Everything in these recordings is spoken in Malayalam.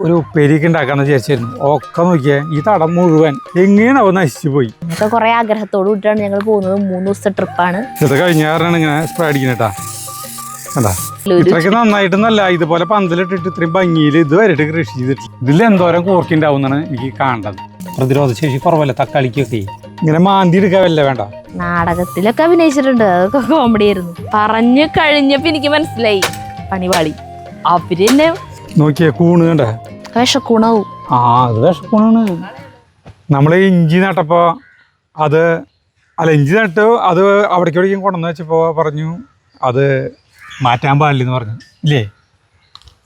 ഒരു ഉപ്പേരിയൊക്കെ ഉണ്ടാക്കാന്ന് വിചാരിച്ചായിരുന്നു. ഒക്കെ നോക്കിയേ ഈ തടം മുഴുവൻ എങ്ങനെയാണ് അവ നശിച്ചു പോയി. കുറെ ആഗ്രഹത്തോട് കൂടിയാണ് ഞങ്ങൾ പോകുന്നത്. 3 ദിവസത്തെ ട്രിപ്പാണ്. ഇത് കഴിഞ്ഞ കാരണമാണ് ഇങ്ങനെ സ്പ്രേ അടിക്കണേട്ടാ. അതാ ഇത്രയ്ക്ക് നന്നായിട്ടൊന്നല്ല, ഇതുപോലെ പന്തലിട്ടിട്ട് ഇത്രയും ഭംഗിയിൽ ഇതുവരെയായിട്ട് കൃഷി ചെയ്തിട്ടില്ല. ഇതിൽ എന്തോരം കൂർക്കുണ്ടാവുന്നാണ് എനിക്ക് കാണേണ്ടത്. പ്രതിരോധ ശേഷി കുറവല്ല തക്കാളിക്കൊക്കെ. ഇങ്ങനെ മാന്തി എടുക്കാവല്ലേ വേണ്ട. നാടകത്തിലൊക്കെ അഭിനയിച്ചിട്ടുണ്ട്, അതൊക്കെ കോമഡി ആയിരുന്നു. പറഞ്ഞു കഴിഞ്ഞപ്പോ എനിക്ക് മനസ്സിലായി പണിപാളി. അവര് തന്നെ നോക്കിയേ കൂണ് കണ്ട വിഷക്കൂണാവും. അത് വിഷക്കൂണാണ്. നമ്മള് ഇഞ്ചി നട്ടപ്പോ ഇഞ്ചി നട്ടു അത് അവിടേക്ക് എവിടേക്കും കൊണ്ടുവന്ന് വെച്ചപ്പോ പറഞ്ഞു അത് മാറ്റാൻ പാടില്ലെന്ന് പറഞ്ഞു ഇല്ലേ?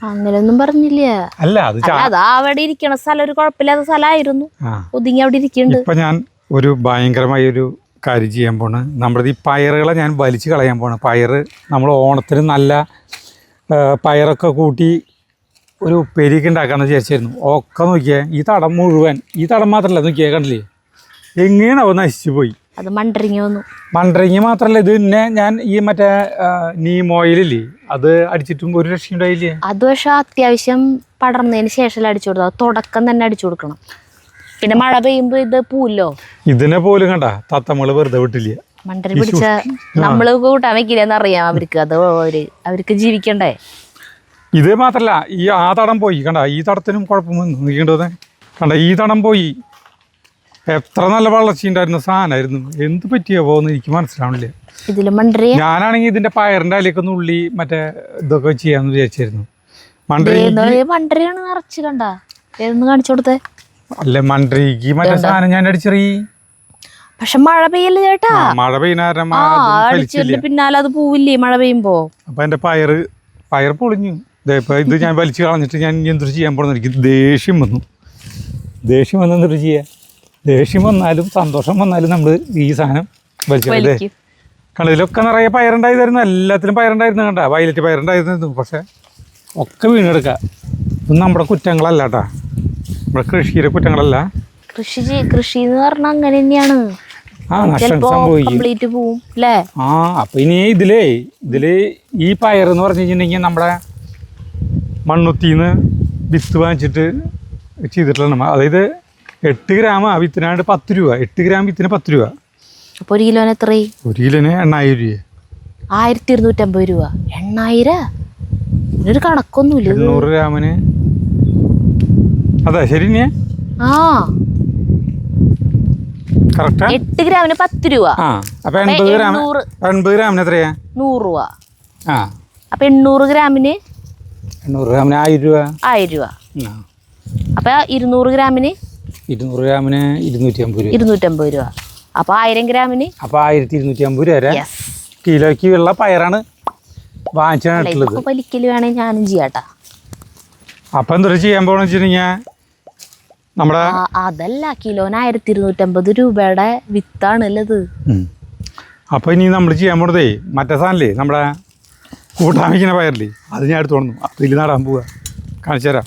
അങ്ങനെയൊന്നും പറഞ്ഞില്ല. അല്ല അത് അവിടെ ഇരിക്കണ സ്ഥലം ഒരു കുഴപ്പമില്ലാത്ത സ്ഥലമായിരുന്നു, ഒതുങ്ങി അവിടെ ഇരിക്കുന്നുണ്ട്. ഇപ്പൊ ഞാൻ ഒരു ഭയങ്കരമായ ഒരു കാര്യം ചെയ്യാൻ പോണ്. നമ്മുടെ ഈ പയറുകളെ ഞാൻ വലിച്ചു കളയാൻ പോണ്. പയറ് നമ്മൾ ഓണത്തിന് നല്ല പയറൊക്കെ കൂട്ടി ഒരു ഉപ്പേരിയൊക്കെ ഉണ്ടാക്കാന്ന് വിചാരിച്ചായിരുന്നു. ഒക്കെ നോക്കിയേ ഈ തടം മുഴുവൻ, ഈ തടം മാത്രമല്ല നോക്കിയേ കണ്ടില്ലേ എങ്ങനെയാണ് അവ നശിച്ചു പോയി. അത് മണ്ടരിങ്ങ വന്നു. മണ്ടരിങ്ങ മാത്രല്ല, ഇത് പിന്നെ ഞാൻ ഈ മറ്റേ നീം ഓയിലില്ലേ അത് അടിച്ചിട്ടും ഒരു രക്ഷയുണ്ടായില്ലേ. അത് പക്ഷെ അത്യാവശ്യം പടർന്നതിന് ശേഷം അടിച്ചു കൊടുത്താൽ തുടക്കം തന്നെ അടിച്ചു കൊടുക്കണം. പിന്നെ മഴ പെയ്യുമ്പോ ഇത് പൂല്ലോ. ഇതിനെ പോലും കണ്ട തത്തമ്മള് വെറുതെ വിട്ടില്ല. മണ്ടരി പിടിച്ച നമ്മള് കൂട്ടാൻ വെക്കില്ലെന്ന് അറിയാം അവർക്ക്. അത് അവർക്ക് ജീവിക്കണ്ടേ. ഇത് മാത്രല്ല ഈ ആ തടം പോയി കണ്ട, ഈ തടത്തിനും കുഴപ്പം നീണ്ടത് കണ്ട, ഈ തടം പോയി. എത്ര നല്ല വളർച്ച ഉണ്ടായിരുന്ന സാധനമായിരുന്നു, എന്ത് പറ്റിയോ പോകുന്ന എനിക്ക് മനസ്സിലാവണില്ല. ഞാനാണെങ്കിൽ ഇതിന്റെ പയറിന്റെ അലയൊക്കെ നുള്ളി മറ്റേ ഇതൊക്കെ ചെയ്യാന്ന് വിചാരിച്ചായിരുന്നു. മണ്ടരിയാണ് നിറച്ച് കണ്ട കാണിച്ചു കൊടുത്തേ. അല്ല മണ്ടരിക്ക് മറ്റേ സാധനം ഞാൻ അടിച്ചെറിയി. പക്ഷെ മഴ പെയ്യല്ലേ ചേട്ടാ, മഴ പെയ്യുന്ന പിന്നാലെ അത് പോവില്ലേ മഴ പെയ്യുമ്പോ. അപ്പൊ എന്റെ പയർ പൊളിഞ്ഞു. ഇത് ഞാൻ വലിച്ചു കളഞ്ഞിട്ട് ഞാൻ എന്തൊരു ചെയ്യാൻ പോകുന്ന എനിക്ക് ദേഷ്യം വന്നു. ദേഷ്യം വന്ന് എന്തൊരു ചെയ്യാ, ദേഷ്യം വന്നാലും സന്തോഷം വന്നാലും നമ്മൾ ഈ സാധനം വലിച്ചു കണ്ട. ഇതിലൊക്കെ നിറയെ പയറുണ്ടായിരുന്നു, എല്ലാത്തിലും പയറുണ്ടായിരുന്നു കണ്ട, വയലറ്റ് പയറുണ്ടായിരുന്നു. പക്ഷെ ഒക്കെ വീണെടുക്കാം. ഇതൊന്നും നമ്മുടെ കുറ്റങ്ങളല്ല കേട്ടാ, നമ്മുടെ കൃഷിയുടെ കുറ്റങ്ങളല്ല. കൃഷി എന്ന് പറഞ്ഞാൽ അങ്ങനെ തന്നെയാണ്. നഷ്ടം സംഭവിക്കും. അപ്പൊ ഇനി ഇതില് ഈ പയറെന്ന് പറഞ്ഞു കഴിഞ്ഞിട്ടുണ്ടെങ്കിൽ നമ്മുടെ മണ്ണുത്തിന്ന് വിത്ത് വാങ്ങിച്ചിട്ട് ചെയ്തിട്ടുള്ള, അതായത് 8 ഗ്രാം വിത്തിനാണ്ട് 10 രൂപ. 8 ഗ്രാം വിത്തിന് 10 രൂപ. അപ്പൊ 1 കിലോന് എത്ര? 1 കിലോന് 8000 രൂപ. 1250 രൂപ. 8000 ഒരു കണക്കൊന്നുമില്ല. 800 ഗ്രാമിന് അതെ ശരി. കറക്റ്റാ. 8 ഗ്രാമിന് 10 രൂപ. അപ്പൊ 80 ഗ്രാമിന് എത്രയാ? 100 രൂപ. അപ്പൊ 800 ഗ്രാമിന് 1000 രൂപ. 1000 രൂപ. അപ്പൊ 200 ഗ്രാമിന് 250 രൂപ. അപ്പൊ 1000 ഗ്രാമിന് 1250 രൂപ വരെ കിലോയ്ക്ക് ഉള്ള പയറാണ് വാങ്ങിച്ചിട്ടുള്ളത്. വലിക്കല് വേണമെങ്കിൽ ഞാനും ചെയ്യാട്ടാ. അപ്പൊ എന്തൊരു ചെയ്യാൻ പോണെന്ന് വെച്ചിട്ടുണ്ടെങ്കിൽ നമ്മുടെ അതല്ല, കിലോന് 1250 രൂപയുടെ വിത്താണല്ലത്. അപ്പൊ ഇനി നമ്മൾ ചെയ്യാൻ പോണതേ മറ്റേ സാധനല്ലേ, നമ്മുടെ കൂട്ടാൻ വയ്ക്കുന്ന പയറില്ലേ, അത് ഞാൻ എടുത്തു കൊണ്ടു അതിൽ നടാൻ പോവുക. കാണിച്ചു തരാം.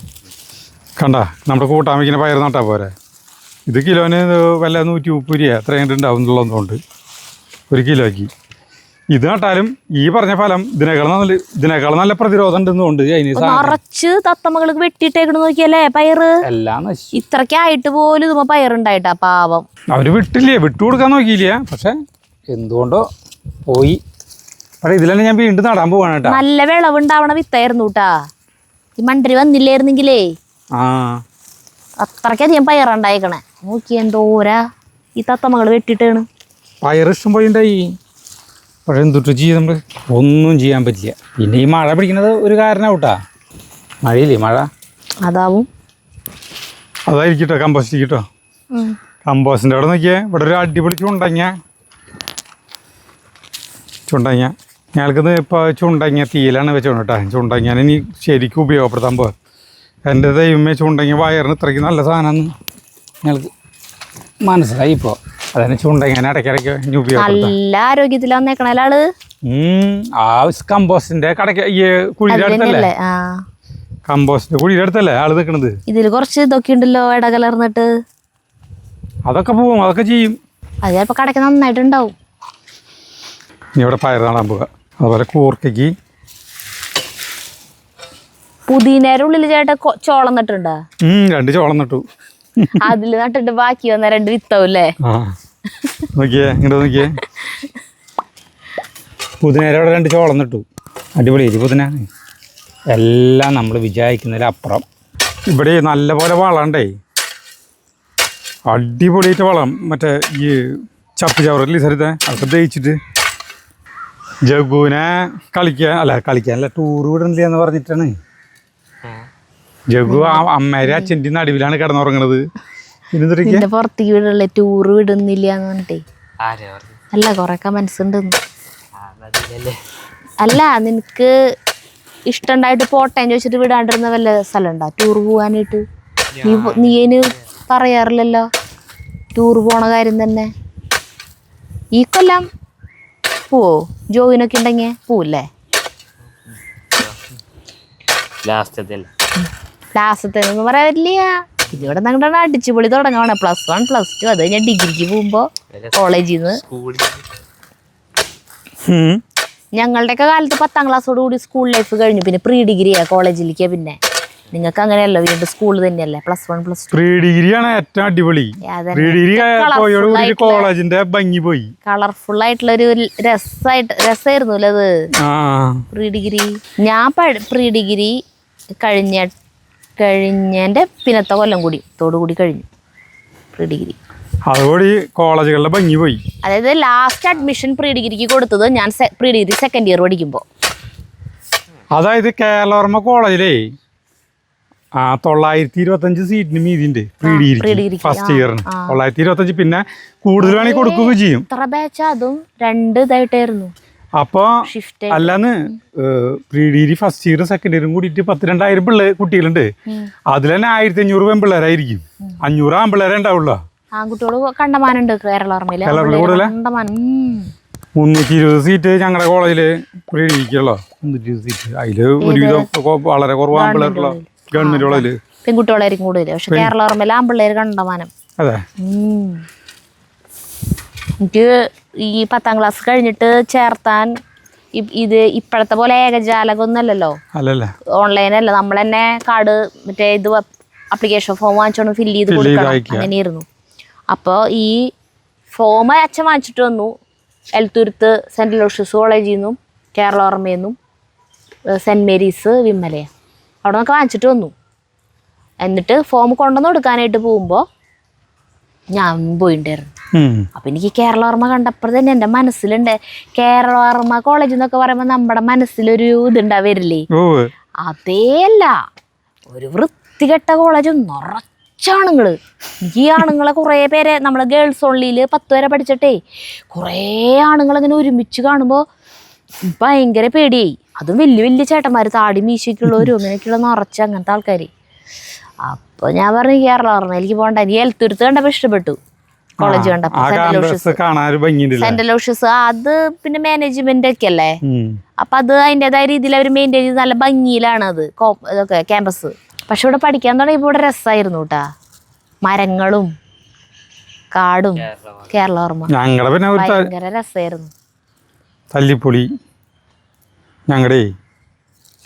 കണ്ട, നമ്മുടെ കൂട്ടാൻ വയ്ക്കുന്ന പയർ നട്ടാൽ പോരെ. ഇത് കിലോന് വല്ല 130 രൂപ എത്രയും ഉണ്ടാവും എന്നുള്ളതുകൊണ്ട് 1 കിലോയ്ക്ക് ഇത് നട്ടാലും ഈ പറഞ്ഞ ഫലം ഇതിനേക്കാൾ നല്ല പ്രതിരോധം ഉണ്ടെന്നുകൊണ്ട് നിറച്ച് തത്തമ്മകൾക്ക് വെട്ടിയിട്ടേക്കണ് നോക്കിയല്ലേ പയറ്. എല്ലാം ഇത്രക്കായിട്ട് പോലും ഇതുമ്പോ പയറുണ്ടായിട്ടാ പാവം. അവര് വിട്ടുകൊടുക്കാൻ നോക്കിയില്ല, പക്ഷെ എന്തുകൊണ്ടോ പോയി. പക്ഷെ ഇതിലെന്നെ ഞാൻ വീണ്ടും നടാൻ പോവാണ് കേട്ടോ. നല്ല വിളവുണ്ടാവണ വിത്തായിരുന്നു കേട്ടാ. ഈ മണ്ടരി വന്നില്ലായിരുന്നെങ്കിലേ അത്രക്കധികം പയറുണ്ടായിക്കണേ. നോക്കി എന്തോരാ ഈ തത്തമ്മകള് വെട്ടിയിട്ടാണ്. പയർ ഇഷ്ടം പോയി ഉണ്ടായി. പക്ഷെ എന്തൊട്ട് ചെയ്യാൻ നമ്മൾ ഒന്നും ചെയ്യാൻ പറ്റില്ല. പിന്നെ ഈ മഴ പിടിക്കുന്നത് ഒരു കാരണമാവട്ടാ. മഴയില്ലേ, മഴ അതായിരിക്കട്ടോ. കമ്പോസ്റ്റ് കേട്ടോ, കമ്പോസ്റ്റിൻ്റെ അവിടെ നോക്കിയേ. ഇവിടെ ഒരു അടിപൊളി ചുണ്ടങ്ങ ഞങ്ങൾക്കിത് ഇപ്പോൾ ചുണ്ടങ്ങ തീയിലാണ് വെച്ചോണ്ട് കേട്ടോ. ചുണ്ടങ്ങ ഇനി ശരിക്കും ഉപയോഗപ്പെടുത്താൻ പോകാം. എൻ്റെ ദൈവമേ, ചുണ്ടങ്ങ വയറിന് ഇത്രയ്ക്ക് നല്ല സാധനമെന്ന് ഞങ്ങൾക്ക് മനസ്സിലായി. ഇപ്പോൾ അതന്നെ ചുണ്ടങ്ങ ഇടയ്ക്കിടയ്ക്ക് നല്ല ആരോഗ്യത്തിലാന്നേക്കണാള്. കമ്പോസ്റ്റിന്റെ കടയ്ക്ക് ഈ കുഴിയുടെ അടുത്തല്ലേ, കമ്പോസ്റ്റിന്റെ കുഴിയുടെ അടുത്തല്ലേ ആള് നിൽക്കണത്. ഇതില് കുറച്ച് ഇതൊക്കെ ഉണ്ടല്ലോ ഇടകലർന്നിട്ട്. അതൊക്കെ പോവും, അതൊക്കെ ചെയ്യും. അത് ചിലപ്പോ കടയ്ക്ക് നന്നായിട്ടുണ്ടാവും. ഇനി ഇവിടെ പയർ നടാൻ പോവുക. അതുപോലെ കൂർക്കയ്ക്ക് പുതിനേരെ ഉള്ളിൽ ചേട്ടാ ചോളം നട്ടുണ്ടോ? 2 ചോളം നട്ടു. അതില് നട്ടിട്ട് ബാക്കി വന്ന 2 വിത്താവൂല്ലേ? ആ നോക്കിയേ, ഇങ്ങോട്ട് നോക്കിയേ. പുതിനേരവിടെ 2 ചോളം നട്ടു. അടിപൊളിയായി പുതിന. എല്ലാം നമ്മൾ വിചാരിക്കുന്നതിലപ്പുറം. ഇവിടെ നല്ല പോലെ വളണ്ടേ, അടിപൊളിയായിട്ട് വളം. മറ്റേ ഈ ചപ്പ് ചവറില്ലേ സരിത, അതൊക്കെ ദഹിച്ചിട്ട് ജഗുവിനെ കളിക്കാനല്ല ടൂർ വിടണില്ല എന്ന് പറഞ്ഞിട്ടാണ്. ജഗു അമ്മേരെ അച്ഛൻ്റെ നടുവിലാണ് കിടന്നുറങ്ങണത്. പിന്നെ പുറത്തേക്ക് വിടല്ലേ, ടൂർ വിടുന്നില്ല എന്ന് പറഞ്ഞിട്ടേ. അല്ല കൊറേ കമന്റ്സ് ഉണ്ട്. അല്ല നിനക്ക് ഇഷ്ടണ്ടായിട്ട് പോട്ടേന്ന് ചോദിച്ചിട്ട് വിടാണ്ടിരുന്ന വല്ല സ്ഥലം ഉണ്ടോ ടൂർ പോവാനായിട്ട്? നീ അതിന് പറയാറില്ലല്ലോ ടൂർ പോണ കാര്യം തന്നെ. ഈ കൊല്ലം പോവോ? ജോയിനൊക്കെ ഉണ്ടെങ്കിൽ പോവില്ലേ? ലാസ്റ്റത്തേന്ന് പറയാനില്ല. ഇതിവിടെ ഞങ്ങളുടെ അടിച്ചുപൊളി തുടങ്ങാണ്. +1 +2 അത് കഴിഞ്ഞാൽ ഡിഗ്രിക്ക് പോകുമ്പോ കോളേജിൽ നിന്ന്. ഞങ്ങളുടെയൊക്കെ കാലത്ത് 10ാം ക്ലാസ്സോട് കൂടി സ്കൂൾ ലൈഫ് കഴിഞ്ഞു. പിന്നെ പ്രീ ഡിഗ്രിയാ കോളേജിലേക്ക്. പിന്നെ നിങ്ങൾക്ക് അങ്ങനെയല്ലോ, വീണ്ടും സ്കൂൾ തന്നെയല്ലേ +1 +2. പ്രീ ഡിഗ്രിയാണ് ഏറ്റവും അടിപൊളി. കോളേജിന്റെ ഭംഗി പോയി. കളർഫുൾ ആയിട്ടുള്ള ഒരു രസമായിരുന്നു അല്ലേ അത് പ്രീ ഡിഗ്രി. ഞാൻ പ്രീ ഡിഗ്രി കഴിഞ്ഞതിന്റെ പിന്നത്തെ കൊല്ലം കൂടി തോടുകൂടി കഴിഞ്ഞു പ്രീ ഡിഗ്രി. അതോടെ കോളേജുകളുടെ ഭംഗി പോയി. അതായത് ലാസ്റ്റ് അഡ്മിഷൻ പ്രീ ഡിഗ്രിക്ക് കൊടുത്തത് ഞാൻ പ്രീ ഡിഗ്രി 2nd ഇയർ പഠിക്കുമ്പോൾ. അതായത് കേരളവർമ്മ കോളേജിലേ 925 സീറ്റിന് മീതിണ്ട് പ്രീ ഡിഗ്രി ഫസ്റ്റ് ഇയറിന്. 925. പിന്നെ കൂടുതൽ വേണമെങ്കിൽ കൊടുക്കുകയും ചെയ്യും. എത്ര ബാച്ച്? അതും 2 ഇതായിട്ടായിരുന്നു. അപ്പൊ അല്ലാന്ന് പ്രീ ഡിഗ്രി ഫസ്റ്റ് ഇയറും 2nd ഇയറും കൂടിയിട്ട് 12,000 കുട്ടികളുണ്ട്. അതിൽ തന്നെ 1500 പെൺപിള്ളേരായിരിക്കും. 500 ആൺപിള്ളേരെ ഉണ്ടാവുള്ളൂ. ആൺകുട്ടികള് കണ്ടമാനുണ്ട് കേരളവർമ്മയില്. 320 സീറ്റ് ഞങ്ങളുടെ കോളേജില് പ്രീ ഡിഗ്രിക്കുള്ളോ. 320 സീറ്റ്. അതില് ഒരുവിധം വളരെ കുറവ് ആൺപിള്ളേരുള്ള ഗവൺമെന്റ് കോളേജില് പെൺകുട്ടികളായിരിക്കും കൂടുതൽ. പക്ഷെ കേരളവർമ്മയില് ആൺപിള്ളേര് കണ്ടമാനം. അതെ. എനിക്ക് ഈ 10ാം ക്ലാസ് കഴിഞ്ഞിട്ട് ചേർത്താൻ ഇത് ഇപ്പോഴത്തെ പോലെ ഏകജാലകൊന്നല്ലല്ലോ, ഓൺലൈനല്ല. നമ്മൾ തന്നെ കാർഡ് മറ്റേ ഇത് അപ്ലിക്കേഷൻ ഫോം വാങ്ങിച്ചോണ്ട് ഫില്ല് ചെയ്ത് കൊടുക്കണം. അങ്ങനെയായിരുന്നു. അപ്പോൾ ഈ ഫോം അച്ഛൻ വാങ്ങിച്ചിട്ട് വന്നു. എലത്തൂരത്ത് സെൻറ് അലോഷ്യസ് കോളേജിൽ നിന്നും കേരളവർമ്മയിൽ നിന്നും സെൻറ് മേരീസ് വിമലയ അവിടെ നിന്നൊക്കെ വാങ്ങിച്ചിട്ട് വന്നു. എന്നിട്ട് ഫോം കൊണ്ടുവന്ന് കൊടുക്കാനായിട്ട് പോകുമ്പോൾ ഞാൻ പോയിണ്ടായിരുന്നു. അപ്പൊ എനിക്ക് കേരളവർമ്മ കണ്ടപ്പോൾ തന്നെ എൻ്റെ മനസ്സിലുണ്ട്, കേരളവർമ്മ കോളേജ് എന്നൊക്കെ പറയുമ്പോൾ നമ്മുടെ മനസ്സിലൊരു ഇതുണ്ടാവരില്ലേ? അതേയല്ല, ഒരു വൃത്തികെട്ട കോളേജ്, നിറച്ചാണുങ്ങള്. ഈ ആണുങ്ങളെ കുറേ പേരെ നമ്മള് ഗേൾസ് ഓൺലിയിൽ 10 വരെ പഠിച്ചിട്ടേ കുറേ ആണുങ്ങളിങ്ങനെ ഒരുമിച്ച് കാണുമ്പോൾ ഭയങ്കര പേടിയായി. അതും വലിയ വലിയ ചേട്ടന്മാര്, താടി മീശയ്ക്കുള്ളവരും അങ്ങനെയൊക്കെയുള്ള നിറച്ച അങ്ങനത്തെ ആൾക്കാർ. അപ്പൊ ഞാൻ പറഞ്ഞു കേരളവർമ്മ എനിക്ക് പോകണ്ട. എനിക്ക് എലത്തൂരത്ത് കണ്ടപ്പോൾ ഇഷ്ടപ്പെട്ടു കോളേജ് കണ്ടപ്പോ. സെന്റ് അലോഷ്യസ് അത് പിന്നെ മാനേജ്മെന്റ് ഒക്കെ അല്ലേ. അപ്പൊ അത് അതിൻ്റെതായ രീതിയിൽ അവർ മെയിൻറ്റെയിൻ ചെയ്ത് നല്ല ഭംഗിയിലാണ് അത് ഇതൊക്കെ ക്യാമ്പസ്. പക്ഷെ ഇവിടെ പഠിക്കാൻ തുടങ്ങിയപ്പോൾ ഇവിടെ രസമായിരുന്നു കേട്ടാ, മരങ്ങളും കാടും. കേരളവർമ്മ ഭയങ്കര രസമായിരുന്നു. തല്ലിപ്പൊളി ഞങ്ങളുടെ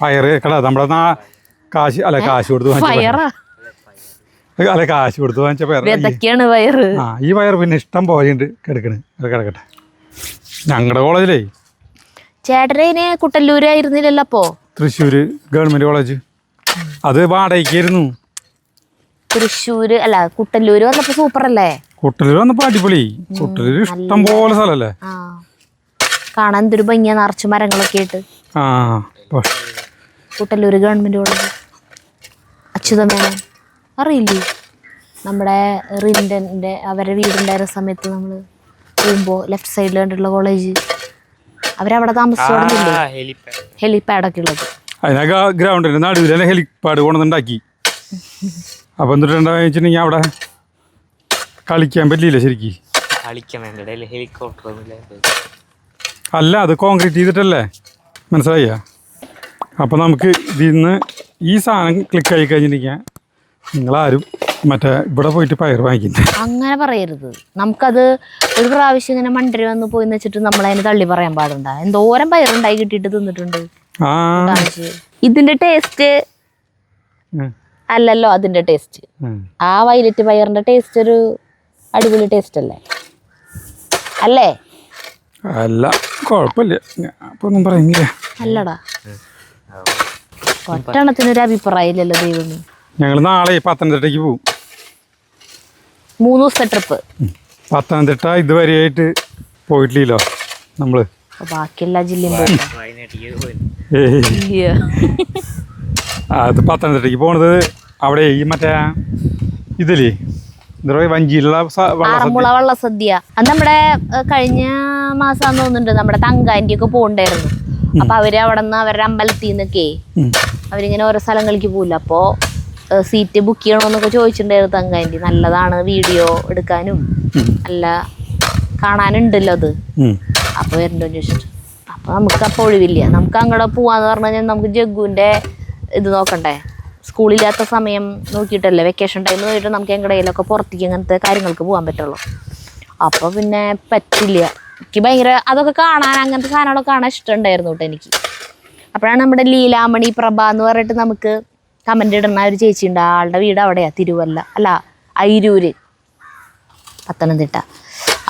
പയറ് കട നമ്മുടെ കാശ് കൊടുത്ത് കാശ് കൊടുത്ത് വാങ്ങിച്ച പയറ്. ഈ പയർ പിന്നെ ഇഷ്ടം പോലെയുണ്ട് കിടക്കട്ടെ. ഞങ്ങളുടെ കോളേജിലേ ചേട്ടനെ കുട്ടല്ലൂരായിരുന്നില്ലല്ലോ അപ്പോ? Thrissur government college. അത് വാടകയ്ക്കായിരുന്നു. തൃശ്ശൂര് അല്ല കുട്ടല്ലൂര് വന്നപ്പോ സൂപ്പർ അല്ലേ? കുട്ടല്ലൂർ വന്നപ്പോ അടിപൊളി. കുട്ടല്ലൂര് ഇഷ്ടം പോലെ സ്ഥലല്ലേ, കാണാൻ എന്തൊരു ഭംഗിയാ, നിറച്ചു മരങ്ങളൊക്കെ ആയിട്ട്. കുട്ടല്ലൂര് ഗവൺമെന്റ് കോളേജ്. അച്യുതമേനോൻ അറിയില്ലേ? നമ്മുടെ റിൻഡന്റെ അവരുടെ വീടുണ്ടായിരുന്ന സമയത്ത് നമ്മള് പോകുമ്പോ ലെഫ്റ്റ് സൈഡിൽ കണ്ടിട്ടുള്ള കോളേജ്. അവരവിടെ താമസിച്ചോടുന്നില്ലേ? ഹെലിപാഡൊക്കെ ഉള്ളത്. അതിനൊക്കെ ഗ്രൗണ്ടിന്റെ നടുവിലെ ഹെലിപാഡ് കൊണ്ടുണ്ടാക്കി. അപ്പൊ എന്തിട്ടുണ്ടാ വെച്ചിട്ടുണ്ടെങ്കിൽ അവിടെ കളിക്കാൻ പറ്റില്ല ശരിക്കും. അല്ല അത് കോൺക്രീറ്റ് ചെയ്തിട്ടല്ലേ, മനസ്സിലായ? അപ്പം നമുക്ക് ഇതിന്ന് ഈ സാധനം ക്ലിക്ക് ആയി കഴിഞ്ഞിട്ടുണ്ടെങ്കിൽ നിങ്ങളാരും മറ്റേ ഇവിടെ പോയിട്ട് പയർ വാങ്ങിക്കുന്നത് അങ്ങനെ പറയരുത്. നമുക്കത് ഒരു പ്രാവശ്യം ഇങ്ങനെ മണ്ടരി വന്ന് പോയിന്ന് വെച്ചിട്ട് നമ്മളതിന് തള്ളി പറയാൻ പാടുണ്ട. എന്തോരം പയറുണ്ടായി കിട്ടിയിട്ട് തിന്നിട്ടുണ്ട്. ഇതിന്റെ ടേസ്റ്റ് അല്ലല്ലോ അതിന്റെ ടേസ്റ്റ്. ആ വയലറ്റ് പയറിന്റെ ടേസ്റ്റ് ഒരു അടിപൊളി ടേസ്റ്റ് അല്ലേ? അല്ലേ? അല്ല, കുഴപ്പമില്ല. അപ്പൊ ഒന്നും പറയുന്നില്ല. അല്ലടാ, ഒറ്റണത്തിനൊരു അഭിപ്രായം ഇല്ലല്ലോ ദൈവമേ. ഞങ്ങൾ നാളെ പത്തനംതിട്ടയ്ക്ക് പോകും. 3 ദിവസത്തെ ട്രിപ്പ്. പത്തനംതിട്ട ഇതുവരെയായിട്ട് പോയിട്ടില്ലല്ലോ നമ്മള്. ബാക്കിയെല്ലാ ജില്ലയും പോയി. അത് പത്തനംതിട്ടയ്ക്ക് പോണത് അവിടെ ഈ മറ്റേ ഇതില്ലേ വഞ്ചിയിലുള്ള ആറന്മുള വള്ളസദ്യ. അത് നമ്മുടെ കഴിഞ്ഞ മാസം തോന്നുന്നുണ്ട് നമ്മുടെ തങ്കാൻ്റെ ഒക്കെ പോകണ്ടായിരുന്നു. അപ്പൊ അവര് അവിടെ നിന്ന് അവരുടെ അമ്പലത്തിൽ നിന്നൊക്കെ അവരിങ്ങനെ ഓരോ സ്ഥലങ്ങളിലേക്ക് പോകില്ല. അപ്പോ സീറ്റ് ബുക്ക് ചെയ്യണമെന്നൊക്കെ ചോദിച്ചിട്ടുണ്ടായിരുന്നു തങ്കാൻ്റെ. നല്ലതാണ്, വീഡിയോ എടുക്കാനും നല്ല കാണാനുണ്ടല്ലോ അത്. അപ്പൊ വരണ്ടോ ചോദിച്ചിട്ട്. അപ്പൊ നമുക്ക് അപ്പൊ ഒഴിവില്ല. നമുക്ക് അങ്ങോട്ട് പോവാന്ന് പറഞ്ഞു കഴിഞ്ഞാൽ നമുക്ക് ജഗ്ഗുവിന്റെ ഇത് നോക്കണ്ടേ. സ്കൂളില്ലാത്ത സമയം നോക്കിയിട്ടല്ലേ, വെക്കേഷൻ ടൈം നോക്കിയിട്ട് നമുക്ക് എങ്ങടെയിലൊക്കെ പുറത്തേക്ക് അങ്ങനത്തെ കാര്യങ്ങൾക്ക് പോകാൻ പറ്റുള്ളൂ. അപ്പോൾ പിന്നെ പറ്റില്ല. എനിക്ക് ഭയങ്കര അതൊക്കെ കാണാൻ, അങ്ങനത്തെ സാധനങ്ങളൊക്കെ കാണാൻ ഇഷ്ടമുണ്ടായിരുന്നു കേട്ടോ എനിക്ക്. അപ്പോഴാണ് നമ്മുടെ ലീലാമണി പ്രഭ എന്ന് പറഞ്ഞിട്ട് നമുക്ക് കമൻ്റ് ഇടുന്ന ഒരു ചേച്ചി ഉണ്ട്. ആളുടെ വീട് അവിടെയാണ്, തിരുവല്ല അല്ല അയിരൂര്, പത്തനംതിട്ട.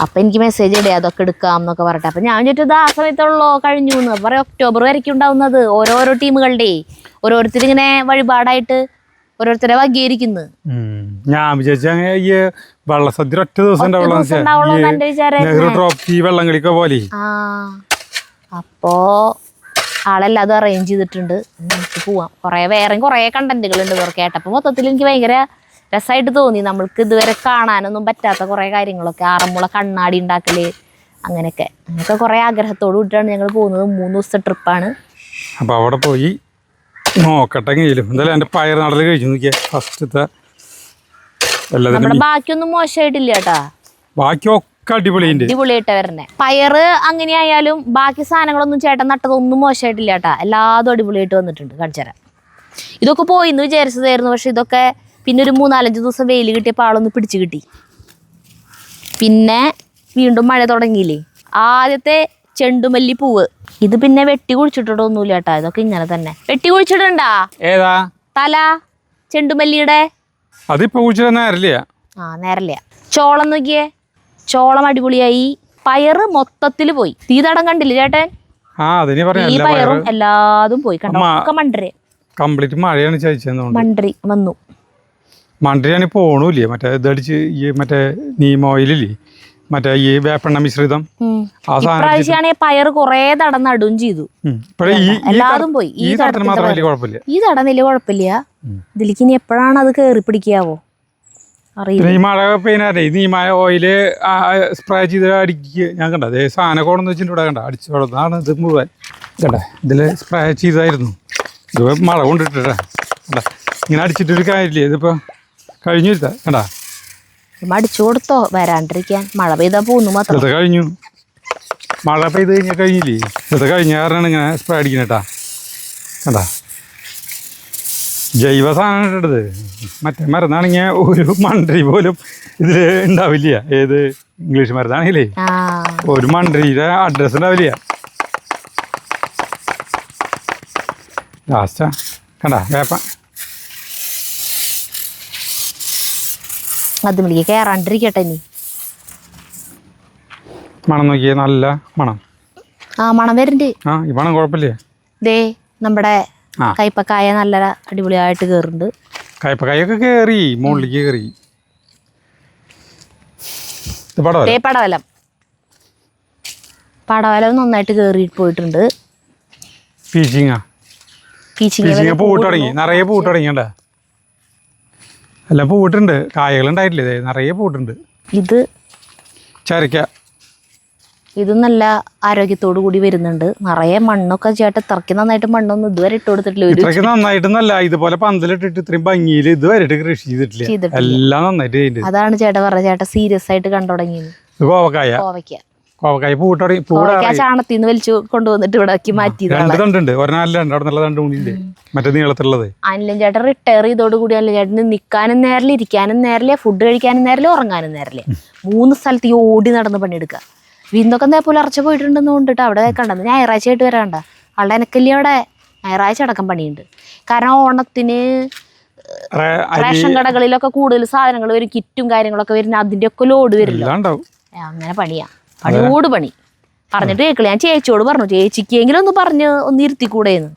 അപ്പം എനിക്ക് മെസ്സേജ് ഇടേ അതൊക്കെ എടുക്കാം എന്നൊക്കെ പറഞ്ഞിട്ട്. അപ്പം ഞാൻ ചോദിച്ചത് ആ സമയത്തുള്ളോ കഴിഞ്ഞു എന്ന് പറയാം. ഒക്ടോബർ വരയ്ക്കും ഉണ്ടാവുന്നത്. ഓരോരോ ടീമുകളുടെ ഓരോരുത്തരിങ്ങനെ വഴിപാടായിട്ട് ഓരോരുത്തരെ വകീകരിക്കുന്നു. ഞാൻ വിചാരിച്ച വള്ളസദ്യ ഒറ്റ ദിവസം വെള്ളം കളിക്ക പോലെ. അപ്പോ ആളെല്ലാതും അറേഞ്ച് ചെയ്തിട്ടുണ്ട്. നമുക്ക് പോവാം. വേറെയും കുറേ കണ്ടന്റുകളുണ്ട്. ഇവർ കേട്ടപ്പോൾ മൊത്തത്തിൽ എനിക്ക് ഭയങ്കര രസമായിട്ട് തോന്നി. നമ്മൾക്ക് ഇതുവരെ കാണാനൊന്നും പറ്റാത്ത കുറേ കാര്യങ്ങളൊക്കെ, ആറന്മുള കണ്ണാടി ഉണ്ടാക്കല്, അങ്ങനെയൊക്കെ കുറേ ആഗ്രഹത്തോട് കൂടിയിട്ടാണ് ഞങ്ങൾ പോകുന്നത്. 3 ദിവസത്തെ ട്രിപ്പാണ്. അപ്പോൾ അവിടെ പോയി നോക്കട്ടെങ്കിലും എന്തായാലും എൻ്റെ പയർ നടൽ കഴിച്ചു നോക്കിയാൽ ഫസ്റ്റത്തെ നമ്മുടെ ബാക്കിയൊന്നും മോശമായിട്ടില്ല കേട്ടാ. ബാക്കിയൊക്കെ അടിപൊളിയായിട്ട് വരണേ. പയറ് അങ്ങനെയായാലും ബാക്കി സാധനങ്ങളൊന്നും ചേട്ടൻ നട്ടതൊന്നും മോശമായിട്ടില്ല കേട്ടാ. എല്ലാതും അടിപൊളിയായിട്ട് വന്നിട്ടുണ്ട്. കാണിച്ചുതരാം. ഇതൊക്കെ പോയിന്ന് വിചാരിച്ചതായിരുന്നു. പക്ഷെ ഇതൊക്കെ പിന്നെ ഒരു 3-4 ദിവസം വെയിൽ കിട്ടിയപ്പോൾ ആളൊന്ന് പിടിച്ചു കിട്ടി. പിന്നെ വീണ്ടും മഴ തുടങ്ങിയില്ലേ. ആദ്യത്തെ ചെണ്ടുമല്ലി പൂവ് ഇത് പിന്നെ വെട്ടി കുഴിച്ചിട്ടൊന്നുമില്ല കേട്ടാ. ഇതൊക്കെ ഇങ്ങനെ തന്നെ. വെട്ടി കുഴിച്ചിട്ടുണ്ടാ? ഏതാ തല ചെണ്ടുമല്ലിയുടെ? അതിപ്പോ നേരല്ല. ചോളം നോക്കിയേ, ചോളം അടിപൊളിയായി. പയറ് മൊത്തത്തിൽ പോയി. തീതടം കണ്ടില്ലേ ചേട്ടൻ? ഈ പയറും എല്ലാതും പോയി. കണ്ടോ, ഒക്കെ മണ്ടര് കംപ്ലീറ്റ് മഴയാണ് മണ്ടരി വന്നു. മണ്ടരിയാണ് പോണൂല്ലേ. മറ്റേ ഇതടിച്ച് ഈ മറ്റേ നീം ഓയിലില്ലേ, മറ്റേ ഈ വേപ്പെണ്ണ മിശ്രിതം. ഇപ്രാവശ്യമാണ് പയർ കുറേ തടം നടും ചെയ്തു. എല്ലാതും പോയി. ഈ തടം വലിയ കുഴപ്പമില്ല. ഇതിലേക്ക് ഇനി എപ്പോഴാണ് അത് കയറി പിടിക്കാവോ അറിയില്ല. ഈ മഴ പെയ്യാറേ നീമായ ഓയില് സ്പ്രേ ചെയ്ത് അടിക്കുക. ഞാൻ കണ്ട അതേ സാധനം കൊണ്ടെന്ന് വെച്ചിട്ട് ഇവിടെ കണ്ട അടിച്ചു കൊടുത്താണ് ഇത് മുഴുവൻ. കണ്ട ഇതില് സ്പ്രേ ചെയ്തായിരുന്നു. ഇത് മഴ കൊണ്ടിട്ടാ ഇങ്ങനെ അടിച്ചിട്ടൊരു കാര്യമില്ലേ. ഇതിപ്പോ കഴിഞ്ഞു കണ്ടാ. അടിച്ചു കൊടുത്തോ വരാണ്ടിരിക്കാൻ. മഴ പെയ്താ പോന്നു മാത്രം. ഇത് കഴിഞ്ഞു. മഴ പെയ്ത് കഴിഞ്ഞാൽ കഴിഞ്ഞില്ലേ. ഇത് കഴിഞ്ഞ കാരണമാണ് ഇങ്ങനെ സ്പ്രേ അടിക്കണേട്ടാ. കണ്ടാ ജൈവ സാധനം ഇട്ടത്. മറ്റേ മരുന്നാണെങ്കിൽ ഒരു മണ്ടരി പോലും ഇതിൽ ഉണ്ടാവില്ല. ഏത് ഇംഗ്ലീഷ് മരുന്നാണെങ്കിലേ ഒരു മണ്ടരിയുടെ അഡ്രസ് ഉണ്ടാവില്ല. ലാസ്റ്റാ കണ്ടാ വേപ്പ. അത് വിളിക്ക് കയറാണ്ടിരിക്കട്ടെ. ഇനി മണം നോക്കിയേ, നല്ല മണം. മണം വരുന്നുണ്ട്. ഈ മണം കുഴപ്പമില്ല. ദേ നമ്മുടെ കയ്പക്കായ നല്ല അടിപൊളിയായിട്ട് കേറുന്നുണ്ട്. കയ്പക്കായൊക്കെ കേറി മുകളിലേക്ക് കയറി. പടവലം നന്നായിട്ട് കേറി പോയിട്ടുണ്ട്. പൂവിട്ട് തുടങ്ങി. നിറയെ പൂവിട്ട് തുടങ്ങിയണ്ട. എല്ലാം പൂവിട്ടുണ്ട്. കായകളുണ്ടായിട്ടില്ലേ, നിറയെ പൂവിട്ടുണ്ട്. ഇത് ചരക്ക. ഇത് നല്ല ആരോഗ്യത്തോടു കൂടി വരുന്നുണ്ട്. നിറയെ മണ്ണൊക്കെ ചേട്ടൻ ഇത്രയ്ക്ക് നന്നായിട്ട് മണ്ണൊന്നും ഇതുവരെ ഇട്ട് കൊടുത്തിട്ടില്ല. ഇത്രയ്ക്ക് നന്നായിട്ടൊന്നല്ല, ഇതുപോലെ പന്തലിട്ടിട്ട് ഇത്രയും ഭംഗിയിൽ ഇതുവരെ കൃഷി ചെയ്തിട്ടില്ല. എല്ലാം നന്നായിട്ട്. അതാണ് ചേട്ടൻ പറഞ്ഞ. ചേട്ടൻ സീരിയസ് ആയിട്ട് കണ്ടുടങ്ങിയത്. കോവയ്ക്ക ചാണത്തിന്ന് വലിച്ചു കൊണ്ടുവന്നിട്ട് ഇവിടെ മാറ്റിയിട്ടുണ്ട്. അനിലും ചേട്ടൻ റിട്ടയർ ചെയ്തോടുകൂടി അല്ല ചേട്ടന് നിൽക്കാനും നേരില്ല, ഇരിക്കാനും നേരില്ല, ഫുഡ് കഴിക്കാനും നേരില്ല, ഉറങ്ങാനും നേരില്ല. 3 സ്ഥലത്ത് ഈ ഓടി നടന്ന് പണിയെടുക്കുക. വീന്നൊക്കെ എന്താ പുലർച്ചെ പോയിട്ടുണ്ടെന്ന് കൊണ്ടിട്ട് അവിടെ കണ്ടത്. ഞായറാഴ്ച ആയിട്ട് വരാണ്ട ആളുടെ എനക്കല്ലേ അവിടെ ഞായറാഴ്ച അടക്കം പണിയുണ്ട്. കാരണം ഓണത്തിന് റേഷൻ കടകളിലൊക്കെ കൂടുതൽ സാധനങ്ങൾ വരും, കിറ്റും കാര്യങ്ങളൊക്കെ വരുന്ന അതിന്റെ ഒക്കെ ലോഡ് വരില്ല. അങ്ങനെ പണിയാ, പണിയോട് പണി. പറഞ്ഞിട്ട് കേൾക്കില്ല. ഞാൻ ചേച്ചിയോട് പറഞ്ഞു, ചേച്ചിക്കെങ്കിലും ഒന്ന് പറഞ്ഞ് ഒന്ന് ഇരുത്തിക്കൂടെയെന്ന്.